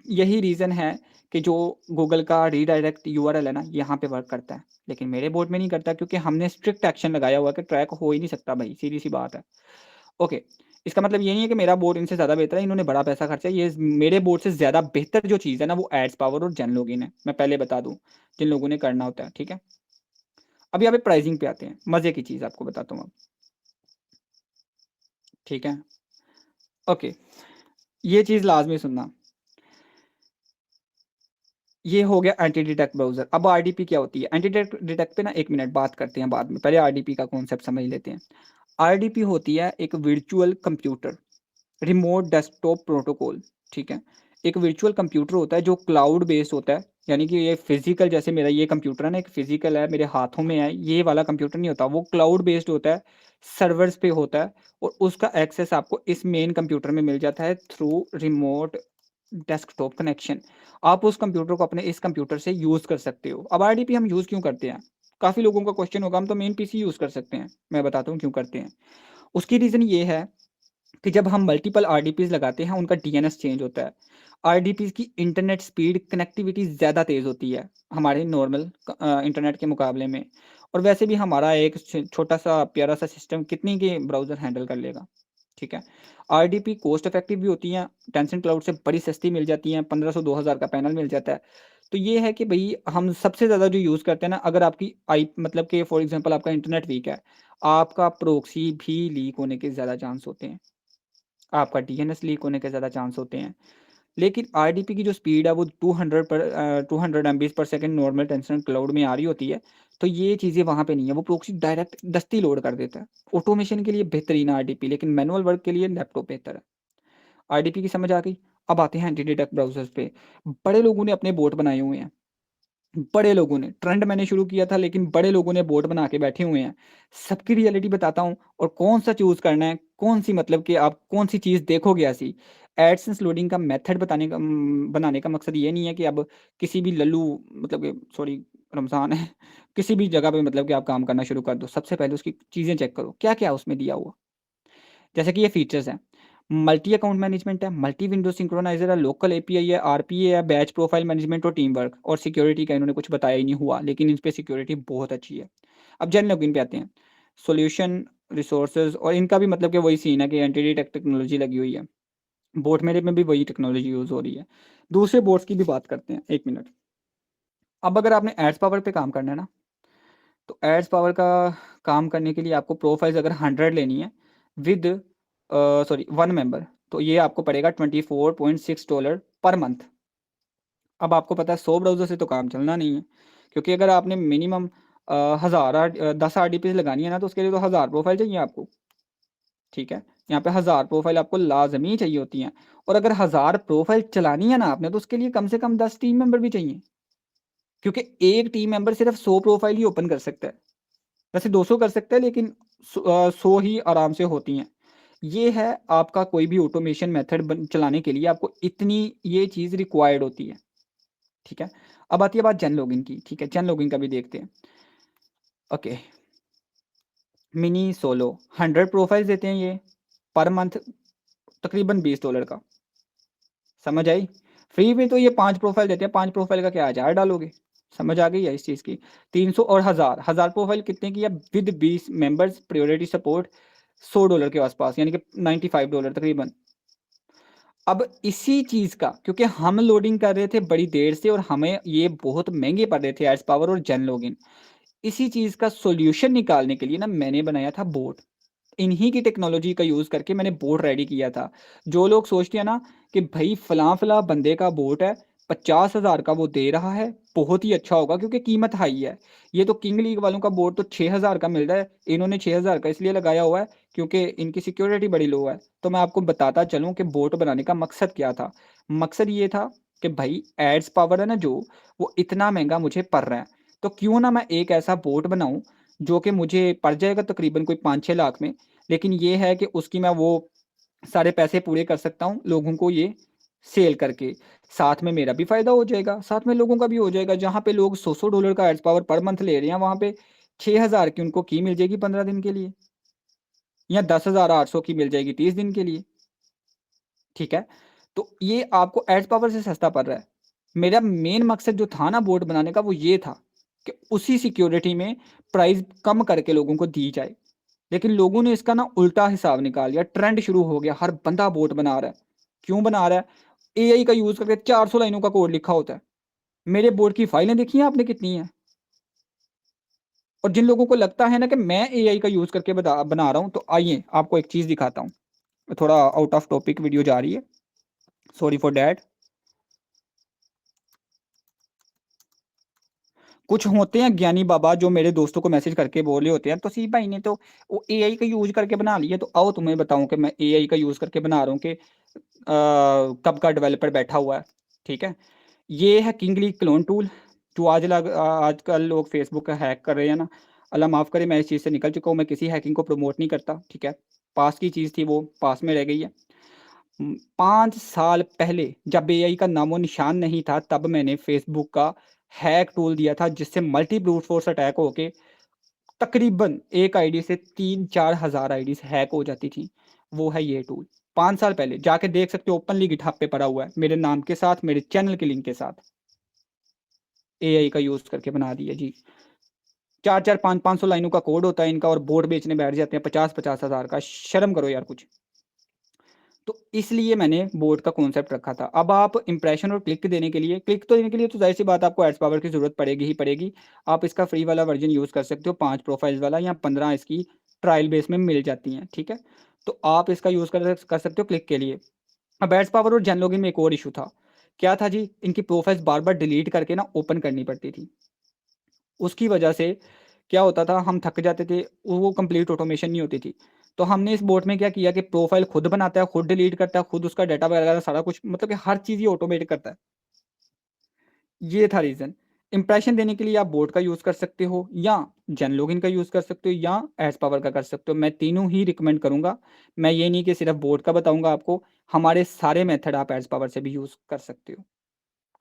यही रीज़न है कि जो गूगल का रीडायरेक्ट यूआरएल है ना, यहाँ पे वर्क करता है। लेकिन मेरे बोर्ड में नहीं करता, क्योंकि हमने स्ट्रिक्ट एक्शन लगाया हुआ है कि ट्रैक हो ही नहीं सकता भाई, सीधी-सी बात है। ओके, इसका मतलब ये नहीं है कि मेरा बोर्ड इनसे ज़्यादा बेहतर है, इन्होंने बड़ा पैसा खर्चा है। ये मेरे बोर्ड से ज़्यादा बेहतर जो चीज़ है ना, वो एड्स पावर और जेन लॉगिन है। मैं पहले बता दूँ, जिन लोगों ने करना होता है, ठीक है? अब यहाँ पे प्राइज़िंग पे आते हैं, मज़े की चीज़ आपको बताता हूँ अब, ठीक है? ओके, ये चीज़ लाज़मी सुनना। ये हो गया एंटी डिटेक्ट ब्राउज़र। अब आरडीपी क्या होती है? एंटी डिटेक्ट डिटेक्ट पे ना 1 मिनट बात करते हैं बाद में, पहले आरडीपी का कॉन्सेप्ट समझ लेते हैं। आरडीपी होती है एक virtual computer, remote desktop protocol, ठीक है? एक वर्चुअल कंप्यूटर होता है जो क्लाउड बेस्ड होता है, यानी कि ये फिज़िकल, जैसे मेरा ये कंप्यूटर है ना, एक फिज़िकल है, मेरे हाथों में है, ये वाला कंप्यूटर नहीं होता, वो क्लाउड बेस्ड होता है, सर्वर्स पे होता है और उसका एक्सेस आपको इस मेन कंप्यूटर में मिल जाता है थ्रू रिमोट डेस्कटॉप कनेक्शन। आप उस कंप्यूटर को अपने इस कंप्यूटर से यूज़ कर सकते हो। अब आरडीपी हम यूज़ क्यों करते हैं? काफ़ी लोगों का क्वेश्चन होगा, हम तो मेन पीसी यूज़ कर सकते हैं। मैं बताता हूँ क्यों करते हैं। उसकी रीज़न ये है कि जब हम मल्टीपल आरडीपीज़ लगाते हैं, उनका डीएनएस चेंज होता है। आरडीपीज़ की इंटरनेट स्पीड कनेक्टिविटी ज़्यादा तेज़ होती है, हमारे नॉर्मल इंटरनेट के मुकाबले में। और वैसे भी हमारा एक छोटा-सा प्यारा-सा सिस्टम कितनी के ब्राउज़र हैंडल कर लेगा, ठीक है? आरडीपी कॉस्ट इफेक्टिव भी होती हैं, टेंसेंट क्लाउड से बड़ी सस्ती मिल जाती हैं, 1500-2000 का पैनल मिल जाता है। तो ये है कि भई हम सबसे ज़्यादा जो यूज़ करते हैं ना, अगर आपकी मतलब कि फॉर एग्ज़ाम्पल आपका इंटरनेट वीक है, आपका प्रॉक्सी भी लीक होने के ज़्यादा चांस होते हैं। आपका डीएनएस लीक होने के ज़्यादा चांस होते हैं। लेकिन आरडीपी की जो स्पीड है वो 200 एमबीज़ पर सेकंड नॉर्मल टेंशन क्लाउड में आ रही होती है। तो ये चीज़ें वहाँ पे नहीं है, वो प्रॉक्सी डायरेक्ट दस्ती लोड कर देता है। ऑटोमेशन के लिए बेहतरीन है आरडीपी, लेकिन मैनुअल वर्क के लिए लैपटॉप बेहतर है। आरडीपी की समझ आ गई? अब आते हैं एंटी डिटेक्ट ब्राउज़र्स पे। बड़े लोगों ने अपने बोट बनाए हुए हैं। बड़े लोगों ने, ट्रेंड मैंने शुरू किया था लेकिन बड़े लोगों ने बोट बना के बैठे हुए हैं। सबकी रियलिटी बताता हूँ और कौन-सा चूज़ करना है, कौन-सी मतलब कि आप कौन-सी चीज़ देखोगे ऐसी। एडसेंस लोडिंग का मेथड बनाने का मकसद ये नहीं है कि अब किसी भी लल्लू, मतलब कि सॉरी रमज़ान है, किसी भी जगह पे मतलब कि आप काम करना शुरू कर दो। सबसे पहले उसकी चीज़ें चेक करो, क्या-क्या उसमें दिया हुआ। जैसे कि ये फीचर्स हैं। मल्टी अकाउंट मैनेजमेंट है, मल्टी विंडो सिंक्रोनाइजर है, लोकल एपीआई है, आरपीए है, बैच प्रोफाइल मैनेजमेंट और टीम वर्क, और सिक्योरिटी का इन्होंने कुछ बताया ही नहीं हुआ, लेकिन इन पे सिक्योरिटी बहुत अच्छी है। अब जेन लॉगिन पे आते हैं। सॉल्यूशन, रिसोर्सेज, और इनका भी मतलब कि वही सीन है कि एंटिटी टेक्नोलॉजी लगी हुई है। बोट मेरे में भी वही टेक्नोलॉजी यूज़ हो रही है। दूसरे बोट्स की भी बात करते हैं, एक मिनट। अब अगर आपने एड्स पावर पे काम करना है ना, तो एड्स पावर का काम करने के लिए आपको प्रोफाइल्स अगर 100 लेनी है विद सॉरी 1 मेंबर, तो ये आपको पड़ेगा $24.6 पर मंथ। अब आपको पता है 100 ब्राउज़र से तो काम चलना नहीं है, क्योंकि अगर आपने मिनिमम 10 आरडीपीज लगानी है ना, तो उसके लिए तो 1000 प्रोफाइल चाहिए आपको। ठीक है, यहाँ पे 1000 प्रोफाइल आपको लाजमी चाहिए होती हैं। और अगर 1000 प्रोफाइल चलानी है ना आपने, तो उसके लिए कम से कम 10 टीम मेंबर भी चाहिए, क्योंकि एक टीम मेंबर सिर्फ 100 प्रोफाइल ही ओपन कर सकता है। वैसे 200 कर सकते हैं, लेकिन 100 ही आराम से होती हैं। ये है आपका कोई भी ऑटोमेशन मेथड चलाने के लिए आपको इतनी ये चीज़ रिक्वायर्ड होती है। ठीक है, अब आती है बात जेन लॉगिन की। ठीक है, जेन लॉगिन का भी देखते हैं। ओके, मिनी सोलो 100 प्रोफाइल्स देते हैं ये, पर मंथ तकरीबन $20 का। समझ आई? फ्री में तो ये 5 प्रोफाइल देते हैं, 5 प्रोफाइल का क्या 1000 डालोगे। समझ आ गई है इस चीज़ की। 300 और 1000 प्रोफाइल कितने की है, विद 20 मेंबर्स, प्रायोरिटी सपोर्ट, $100 के आसपास, यानी कि $95 तकरीबन। अब इसी चीज़ का, क्योंकि हम लोडिंग कर रहे थे बड़ी देर से और हमें ये बहुत महंगे पड़ रहे थे एड्स पावर और जेन लॉगिन, इसी चीज़ का सॉल्यूशन निकालने के लिए ना मैंने बनाया था बोट। इन्हीं की टेक्नोलॉजी का यूज़ करके मैंने बोट रेडी किया था। जो लोग सोचते हैं ना कि भाई फलां-फलां बंदे का बोट है, 50,000 का वो दे रहा है, बहुत ही अच्छा होगा क्योंकि कीमत हाई है। ये तो किंग लीग वालों का बोट तो 6000 का मिल रहा है, इन्होंने 6000 का इसलिए लगाया हुआ है क्योंकि इनकी सिक्योरिटी बड़ी लो है। तो मैं आपको बताता चलूँ कि बोट बनाने का मकसद क्या था। मकसद ये था कि भाई एड्स पावर है ना जो, वो इतना महँगा मुझे पड़ रहा है, तो क्यों ना मैं एक ऐसा बोट बनाऊँ जो कि मुझे पड़ जाएगा तकरीबन कोई 5-6 लाख में। लेकिन ये है कि उसकी मैं वो सारे पैसे पूरे कर सकता हूँ लोगों को ये सेल करके। साथ में मेरा भी फ़ायदा हो जाएगा, साथ में लोगों का भी हो जाएगा। जहाँ पे लोग $100 का एड्स पावर पर मंथ ले रहे हैं, वहाँ पे 6000 की उनको की मिल जाएगी 15 दिन के लिए, या 10,800 की मिल जाएगी 30 दिन के लिए। ठीक है? तो ये आपको एड्स पावर से सस्ता पड़ रहा है। मेरा मेन मकसद जो था ना बोट बनाने का, वो ये था कि उसी सिक्योरिटी में प्राइस कम करके लोगों को दी जाए। लेकिन लोगों ने इसका ना उल्टा हिसाब निकाल लिया, ट्रेंड शुरू हो गया, हर बंदा बोट बना रहा है। क्यों बना रहा है? एआई का यूज़ करके 400 लाइनों का कोड लिखा होता है। मेरे बोट की फाइलें देखी हैं आपने कितनी हैं? और जिन लोगों को लगता है ना कि मैं एआई का यूज़ करके बना रहा हूँ, तो आइए आपको एक चीज़ दिखाता हूँ। थोड़ा आउट ऑफ टॉपिक वीडियो जा रही है, सॉरी फॉर दैट। कुछ होते हैं ज्ञानी बाबा जो मेरे दोस्तों को मैसेज करके बोल रहे होते हैं, तो सी भाई ने तो वो एआई का यूज़ करके बना लिया, तो आओ तुम्हें बताऊँ कि मैं एआई का यूज़ करके बना रहा हूँ कि कब का डेवलपर बैठा हुआ है। ठीक है? ये है किंगली क्लोन टूल, जो आजकल लोग फेसबुक का हैक कर रहे हैं ना। अल्लाह माफ़ करे, मैं इस चीज़ से निकल चुका हूँ, मैं किसी हैकिंग को प्रमोट नहीं करता। ठीक है? पास की चीज़ थी, वो पास में रह गई है। 5 साल पहले जब एआई का नामो-निशान नहीं था, तब मैंने फेसबुक का हैक टूल दिया था, जिससे मल्टी ब्रूट फ़ोर्स अटैक होके तकरीबन एक आईडी से 3-4 हज़ार आईडीज़ हैक हो जाती थी। वो है ये टूल। 5 साल पहले, जाके देख सकते हो, ओपनली गिटहब पे पड़ा हुआ है, मेरे नाम के साथ, मेरे चैनल के लिंक के साथ। एआई का यूज़ करके बना दिया जी। 4-4 5-500 लाइनों का कोड होता है इनका, और बोट बेचने बैठ जाते हैं 50-50 हज़ार का। शर्म करो यार कुछ। तो इसलिए मैंने बोट का कॉन्सेप्ट रखा था। अब आप इंप्रेशन और क्लिक तो देने के लिए तो ज़ाहिर-सी बात है आपको एड्स पावर की ज़रूरत पड़ेगी ही पड़ेगी। आप इसका फ्री वाला वर्ज़न यूज़ कर सकते हो, 5 प्रोफाइल्स वाला, या 15 इसकी ट्रायल बेस में मिल जाती हैं, ठीक है? तो आप इसका यूज़ कर सकते हो क्लिक के लिए। अब एड्स पावर और जेन लॉगिन में एक और इश्यू था। क्या था जी? इनकी प्रोफाइल्स बार-बार डिलीट करके ना ओपन करनी पड़ती थी। उसकी वजह से क्या होता था, हम थक जाते थे, वो कंप्लीट ऑटोमेशन नहीं होती थी। तो हमने इस बोट में क्या किया कि प्रोफाइल खुद बनाता है, खुद डिलीट करता है, खुद उसका डाटा वगैरह सारा कुछ, मतलब कि हर चीज़ ये ऑटोमेट करता है। ये था रीज़न। इंप्रेशन देने के लिए आप बोट का यूज़ कर सकते हो, या जेन लॉगिन का यूज़ कर सकते हो, या एड्स पावर का कर सकते हो। मैं तीनों ही रिकमेंड करूँगा। मैं ये नहीं कि सिर्फ बोट का बताऊँगा आपको, हमारे सारे मेथड आप एड्स पावर से भी यूज़ कर सकते हो।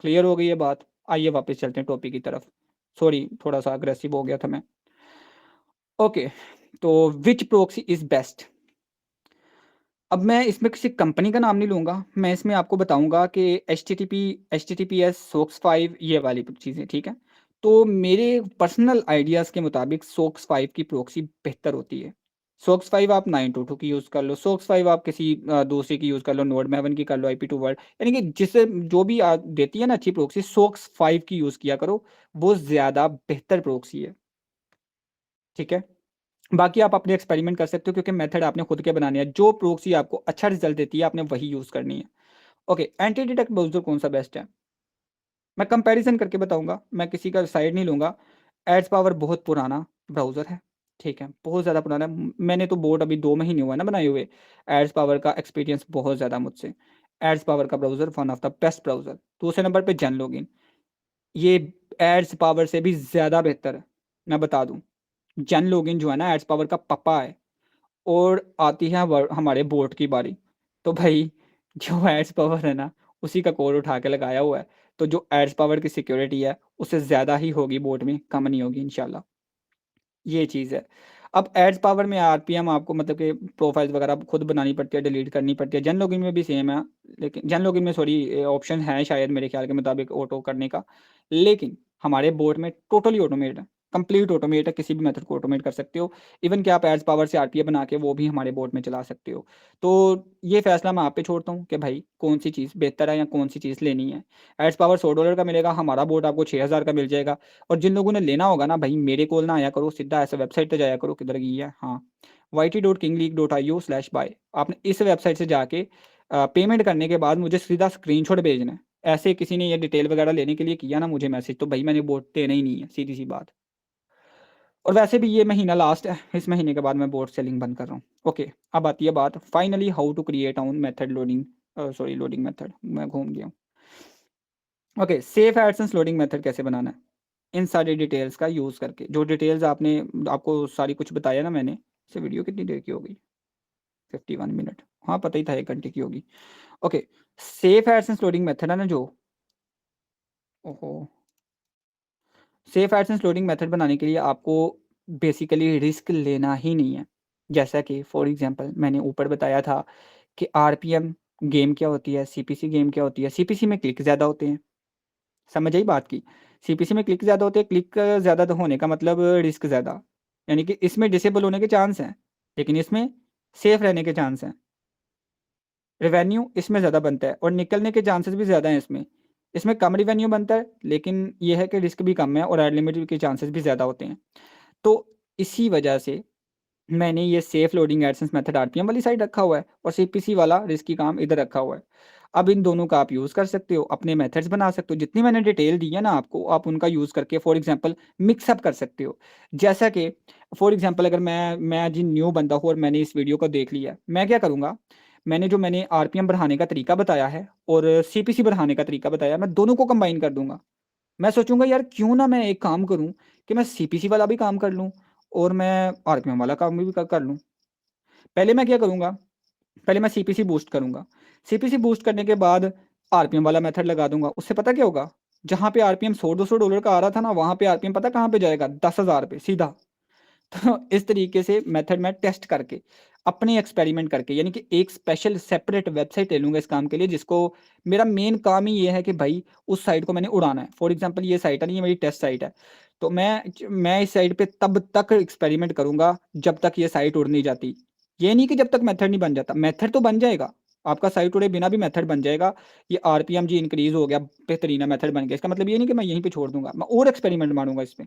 क्लियर हो गई ये बात? आइए वापस चलते हैं टॉपिक की तरफ। सॉरी, थोड़ा-सा अग्रेसिव हो गया था मैं। ओके, तो व्हिच प्रॉक्सी इज़ बेस्ट? अब मैं इसमें किसी कंपनी का नाम नहीं लूँगा, मैं इसमें आपको बताऊँगा कि एचटीटीपीएस, सोक्स 5 ये वाली चीज़ें, ठीक है? तो मेरे पर्सनल आइडियाज़ के मुताबिक सोक्स 5 की प्रॉक्सी बेहतर होती है। सोक्स 5 आप 922 की यूज़ कर लो, सोक्स 5 आप किसी दूसरे की यूज़ कर लो, नोड मेवन की कर लो, आईपी टू वर्ल्ड, यानी कि जिससे जो भी देती है ना अच्छी प्रॉक्सी, सोक्स 5 की यूज़ किया करो, वो ज़्यादा बेहतर प्रॉक्सी है, ठीक है? बाकी आप अपने एक्सपेरिमेंट कर सकते हो क्योंकि मेथड आपने खुद के बनाने हैं। जो प्रॉक्सी आपको अच्छा रिज़ल्ट देती है, आपने वही यूज़ करनी है। ओके, एंटी डिटेक्ट ब्राउज़र कौन-सा बेस्ट है? मैं कंपैरिज़न करके बताऊँगा, मैं किसी का साइड नहीं लूँगा। एड्स पावर बहुत पुराना ब्राउज़र है, ठीक है? बहुत ज़्यादा पुराना है। मैंने तो बोट अभी 2 महीने हुए हैं ना बनाए हुए। एड्स पावर का एक्सपीरियंस बहुत ज़्यादा मुझसे। एड्स पावर का browser one of the best browser. दूसरे नंबर पे जेनलॉगिन। ये एड्स पावर से भी ज़्यादा बेहतर है, मैं बता दूँ। जेनलॉगिन जो है ना एड्स पावर का पप्पा है। और आती है हमारे बोट की बारी। तो भाई जो एड्स पावर है ना, उसी का कोड उठा के लगाया हुआ है। तो जो एड्स पावर की सिक्योरिटी है, उससे ज़्यादा ही होगी बोट में, कम नहीं होगी इंशाल्लाह। ये चीज़ है। अब एड्स पावर में आरपीएम आपको मतलब कि प्रोफाइल्स वगैरह खुद बनानी पड़ती है, डिलीट करनी पड़ती है। जेनलॉगिन में भी सेम है, लेकिन जेनलॉगिन में सॉरी ऑप्शन है शायद मेरे ख्याल के मुताबिक ऑटो करने का। लेकिन हमारे बोट में टोटली ऑटोमेट है, कंप्लीट ऑटोमेट है, किसी भी मेथड को ऑटोमेट कर सकते हो। इवन कि आप एड्स पावर से आरपीएम बना के वो भी हमारे बोट में चला सकते हो। तो ये फैसला मैं आप पे छोड़ता हूँ कि भाई कौन-सी चीज़ बेहतर है या कौन-सी चीज़ लेनी है। एड्स पावर $100 का मिलेगा, हमारा बोट आपको 6000 का मिल जाएगा। और जिन लोगों ने लेना होगा ना भाई मेरे कोल ना आया करो, सीधा ऐसे वेबसाइट पे जाया करो, किधर गई है? हाँ, yt.kingleague.io/buy आपने इस वेबसाइट से जाके पेमेंट करने के बाद मुझे सीधा स्क्रीनशॉट भेजना है। ऐसे किसी ने ये डिटेल वगैरह लेने के लिए किया ना मुझे मैसेज तो भाई मैंने बोट देना ही नहीं है, सीधी-सी बात। और वैसे भी ये महीना लास्ट है, इस महीने के बाद मैं बोट सेलिंग बंद कर रहा हूँ। ओके, अब आती है बात finally how to create own method loading sorry loading method मैं घूम गया हूँ। Okay, safe AdSense loading method कैसे बनाना है? इन सारी डिटेल्स का यूज़ करके, जो डिटेल्स आपने आपको सारी कुछ बताया ना मैंने, से वीडियो कितनी देर की हो गई? 51 मिनट। हाँ, पता ही था 1 घंटे की होगी। Okay, safe AdSense loading method है ना जो ओहो! सेफ एडसेंस लोडिंग मेथड बनाने के लिए आपको बेसिकली रिस्क लेना ही नहीं है। जैसा कि फॉर एग्ज़ाम्पल मैंने ऊपर बताया था कि आरपीएम गेम क्या होती है, सीपीसी गेम क्या होती है, सीपीसी में क्लिक ज़्यादा होते हैं। समझ आई बात की? सीपीसी में क्लिक ज़्यादा होते हैं, क्लिक ज़्यादा तो होने का मतलब रिस्क ज़्यादा। यानी कि इसमें डिसेबल होने के चांस हैं, लेकिन इसमें सेफ रहने के चांस हैं। रिवेन्यू इसमें ज़्यादा बनता है और निकलने के चांसेस भी ज़्यादा हैं इसमें। इसमें कम रिवेन्यू बनता है, लेकिन ये है कि रिस्क भी कम है और एड लिमिट के चांसेस भी ज़्यादा होते हैं। तो इसी वजह से मैंने ये safe loading AdSense method RPM वाली साइड रखा हुआ है और सीपीसी वाला रिस्की काम इधर रखा हुआ है। अब इन दोनों का आप यूज़ कर सकते हो, अपने मेथड्स बना सकते हो। जितनी मैंने डिटेल दी है ना आपको, आप उनका यूज़ करके फॉर एग्ज़ाम्पल मिक्स अप कर सकते हो। जैसा कि फॉर एग्ज़ाम्पल अगर मैं आज न्यू बंदा हूँ और मैंने इस वीडियो को देख लिया, मैं क्या करूँगा, मैंने आरपीएम बढ़ाने का तरीका बताया है और सीपीसी बढ़ाने का तरीका बताया है, मैं दोनों को कंबाइन कर दूँगा। मैं सोचूँगा यार क्यों ना मैं एक काम करूँ कि मैं सीपीसी वाला भी काम कर लूँ और मैं आरपीएम वाला काम भी कर लूँ। पहले मैं क्या करूँगा, पहले मैं सीपीसी बूस्ट करूँगा। सीपीसी बूस्ट करने के बाद आरपीएम वाला मेथड लगा दूँगा। उससे पता क्या होगा? जहाँ पे आरपीएम $100-200 का आ रहा था ना, वहाँ पे आरपीएम पता कहाँ पे जाएगा? 10,000 पे सीधा। तो इस तरीके से मेथड मैं टेस्ट करके, अपने एक्सपेरिमेंट करके यानी कि एक स्पेशल सेपरेट वेबसाइट ले लूँगा इस काम के लिए जिसको मेरा मेन काम ही ये है कि भाई उस साइट को मैंने उड़ाना है। फॉर एग्ज़ाम्पल ये साइट है ना, ये मेरी टेस्ट साइट है। तो मैं इस साइट पे तब तक एक्सपेरिमेंट करूँगा जब तक ये साइट उड़ नहीं जाती। ये नहीं कि जब तक मेथड नहीं बन जाता, मेथड तो बन जाएगा। आपका साइट उड़े बिना भी मेथड बन जाएगा। ये आरपीएम जी इंक्रीज़ हो गया, बेहतरीन मेथड बन गया। इसका मतलब ये नहीं कि मैं यहीं पे छोड़ दूँगा, मैं और एक्सपेरिमेंट मारूँगा इस पे।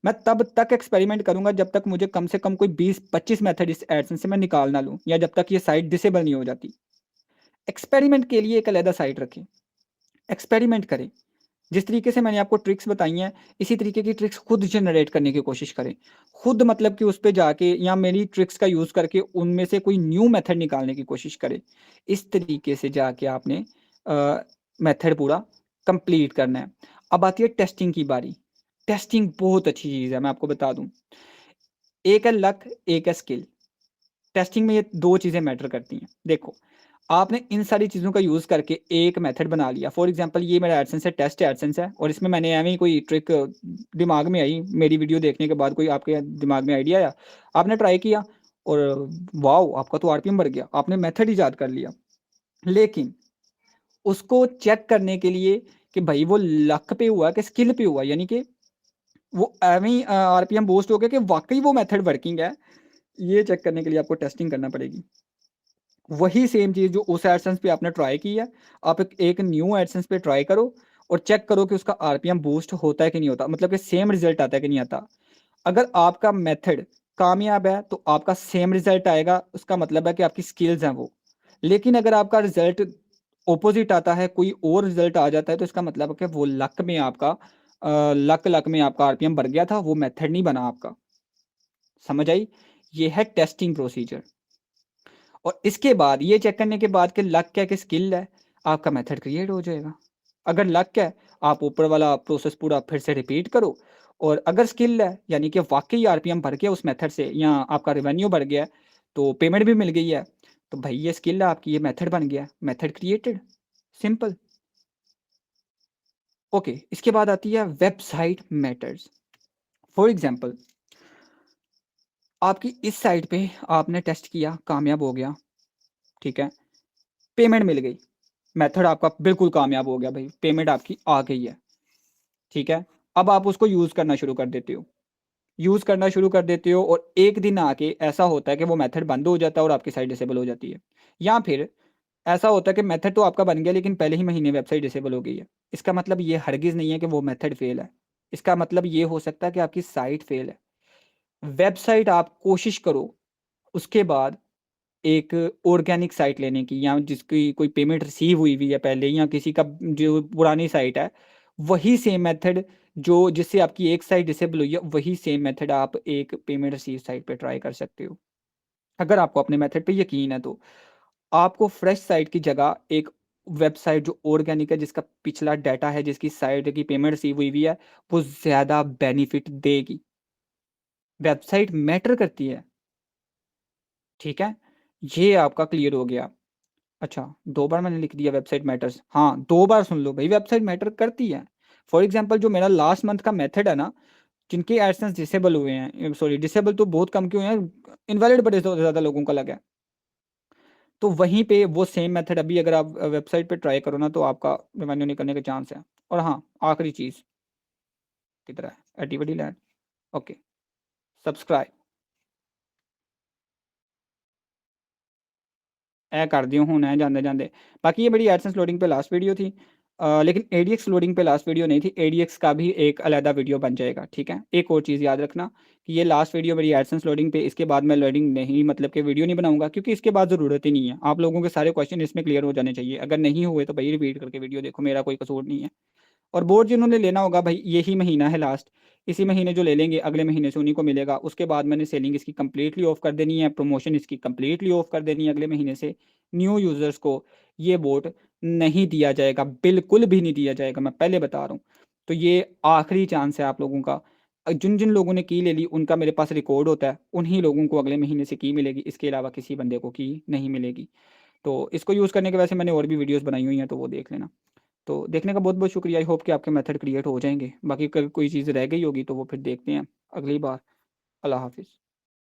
मैं तब तक एक्सपेरिमेंट करूँगा जब तक मुझे कम से कम कोई 20-25 मेथड इस एडसेंस से मैं निकाल ना लूँ या जब तक ये साइट डिसेबल नहीं हो जाती। एक्सपेरिमेंट के लिए एक अलग साइट रखें, एक्सपेरिमेंट करें। जिस तरीके से मैंने आपको ट्रिक्स बताई हैं, इसी तरीके की ट्रिक्स खुद जनरेट करने की कोशिश करें। खुद मतलब कि उस पे जाके या मेरी ट्रिक्स का यूज़ करके उनमें से कोई न्यू मेथड निकालने की कोशिश करें। इस तरीके से जाके आपने मेथड पूरा कंप्लीट करना है। अब आती है टेस्टिंग की बारी। टेस्टिंग बहुत अच्छी चीज़ है, मैं आपको बता दूँ। एक है लक, एक है स्किल। टेस्टिंग में ये 2 चीज़ें मैटर करती हैं। देखो, आपने इन सारी चीज़ों का यूज़ करके एक मेथड बना लिया। फॉर एग्ज़ाम्पल ये मेरा एडसेंस है, टेस्ट एडसेंस है और इसमें मैंने एवें ही कोई ट्रिक दिमाग में आई, मेरी वीडियो देखने के बाद कोई आपके दिमाग में आइडिया आया, आपने ट्राई किया और वाओ! आपका तो आरपीएम बढ़ गया, आपने मेथड ईज़ाद कर लिया। लेकिन उसको चेक करने के लिए कि भई वो लक पे हुआ कि स्किल पे हुआ, यानी कि वो एवें ही आरपीएम बूस्ट हो गया कि वाक़ई वो मेथड वर्किंग है, ये चेक करने के लिए आपको टेस्टिंग करना पड़ेगी। वही सेम चीज़ जो उस एडसेंस पे आपने ट्राई की है, आप एक न्यू एडसेंस पे ट्राई करो और चेक करो कि उसका आरपीएम बूस्ट होता है कि नहीं होता, मतलब कि सेम रिज़ल्ट आता है कि नहीं आता। अगर आपका मेथड कामयाब है, तो आपका सेम रिज़ल्ट आएगा, उसका मतलब है कि आपकी स्किल्स हैं वो। लेकिन अगर आपका रिज़ल्ट ऑपोज़िट आता है, कोई और रिज़ल्ट आ जाता है, तो इसका मतलब है कि वो लक में आपका लक में आपका आरपीएम बढ़ गया था, वो मेथड नहीं बना आपका। समझ आई? ये है टेस्टिंग प्रोसीजर। और इसके बाद ये चेक करने के बाद कि लक है कि स्किल है, आपका मेथड क्रिएट हो जाएगा। अगर लक है, आप ऊपर वाला प्रोसेस पूरा फिर से रिपीट करो, और अगर स्किल है, यानी कि वाक़ई आरपीएम बढ़ गया उस मेथड से या आपका रेवेन्यू बढ़ गया है, तो पेमेंट भी मिल गई है, तो भई ये स्किल है आपकी, ये मेथड बन गया, मेथड क्रिएटेड, सिंपल। ओके, इसके बाद आती है वेबसाइट मैटर्स। फॉर एग्ज़ाम्पल, आपकी इस साइट पे आपने टेस्ट किया, कामयाब हो गया, ठीक है? पेमेंट मिल गई। मेथड आपका बिल्कुल कामयाब हो गया भई, पेमेंट आपकी आ गई है, ठीक है? अब आप उसको यूज़ करना शुरू कर देते हो। यूज़ करना शुरू कर देते हो और एक दिन आके ऐसा होता है कि वो मेथड बंद हो जाता है और आपकी साइट डिसेबल हो जाती है। या फिर ऐसा होता है कि मेथड तो आपका बन गया, लेकिन पहले ही महीने वेबसाइट डिसेबल हो गई है। इसका मतलब ये हरगिज़ नहीं है कि वो मेथड फ़ेल है। इसका मतलब ये हो सकता है कि आपकी साइट फ़ेल है। वेबसाइट आप कोशिश करो, उसके बाद एक ऑर्गेनिक साइट लेने की, या जिसकी कोई पेमेंट रिसीव हुई हुई है पहले, या किसी का जो पुरानी साइट है, वही सेम मेथड जो जिससे आपकी एक साइट डिसेबल हुई है, वही सेम मेथड आप एक पेमेंट रिसीव साइट पे ट्राई कर सकते हो। अगर आपको अपने मेथड पे यकीन है तो। आपको फ्रेश साइट की जगह एक वेबसाइट जो ऑर्गेनिक है, जिसका पिछला डाटा है, जिसकी साइट की पेमेंट रिसीव हुई हुई है, वो ज़्यादा बेनिफिट देगी। वेबसाइट मैटर करती है, ठीक है? ये आपका क्लियर हो गया। अच्छा, 2 बार मैंने लिख दिया वेबसाइट मैटर्स। हाँ, 2 बार सुन लो भई, वेबसाइट मैटर करती है। फॉर एग्ज़ाम्पल, जो मेरा लास्ट मंथ का मेथड है ना, जिनके एडसेंस डिसेबल हुए हैं, सॉरी डिसेबल तो बहुत कम के हुए हैं, इनवैलिड बड़े ज़्यादा लोगों का लगा है। तो वहीं पे वो सेम मेथड अभी अगर आप वेबसाइट पे ट्राई करो ना, तो आपका रेवेन्यू निकलने के चांस है। और हाँ, आखिरी चीज़ किधर है? एटीवीटी लैंड। ओके, सब्सक्राइब ਇਹ ਕਰਦੇ ਹੁਣ है ਜਾਂਦੇ-ਜਾਂਦੇ। बाकी ये मेरी एडसेंस लोडिंग पे लास्ट वीडियो थी। लेकिन एडीएक्स लोडिंग पे लास्ट वीडियो नहीं थी। एडीएक्स का भी एक अलहदा वीडियो बन जाएगा, ठीक है? एक और चीज़ याद रखना कि ये लास्ट वीडियो मेरी एडसेंस लोडिंग पे, इसके बाद मैं लोडिंग नहीं, मतलब कि वीडियो नहीं बनाऊँगा, क्योंकि इसके बाद ज़रूरत ही नहीं है। आप लोगों के सारे क्वेश्चन इसमें क्लियर हो जाने चाहिए। अगर नहीं हुए तो भई रिपीट करके वीडियो देखो, मेरा कोई कसूर नहीं है। और बोर्ड जिन्होंने लेना होगा भाई, यही महीना है लास्ट, इसी महीने जो ले लेंगे अगले महीने से उन्हीं को मिलेगा। उसके बाद मैंने सेलिंग इसकी कंप्लीटली ऑफ कर देनी है, प्रमोशन इसकी कंप्लीटली ऑफ कर देनी है अगले महीने से। न्यू यूज़र्स को ये बोर्ड नहीं दिया जाएगा, बिल्कुल भी नहीं दिया जाएगा, मैं पहले बता रहा हूँ। तो ये आखिरी चांस है आप लोगों का। जिन जिन लोगों ने की ले ली, उनका मेरे पास रिकॉर्ड होता है, उन्हीं लोगों को अगले महीने से की मिलेगी, इसके अलावा किसी बंदे को की नहीं मिलेगी। तो इसको यूज़ करने के वैसे मैंने और भी वीडियोज़ बनाई हुई हैं, तो वो देख लेना। तो देखने का बहुत-बहुत शुक्रिया। आई होप कि आपके मेथड क्रिएट हो जाएँगे। बाकी अगर कोई चीज़ रह गई होगी तो वो फिर देखते हैं अगली बार। अल्लाह हाफ़िज़।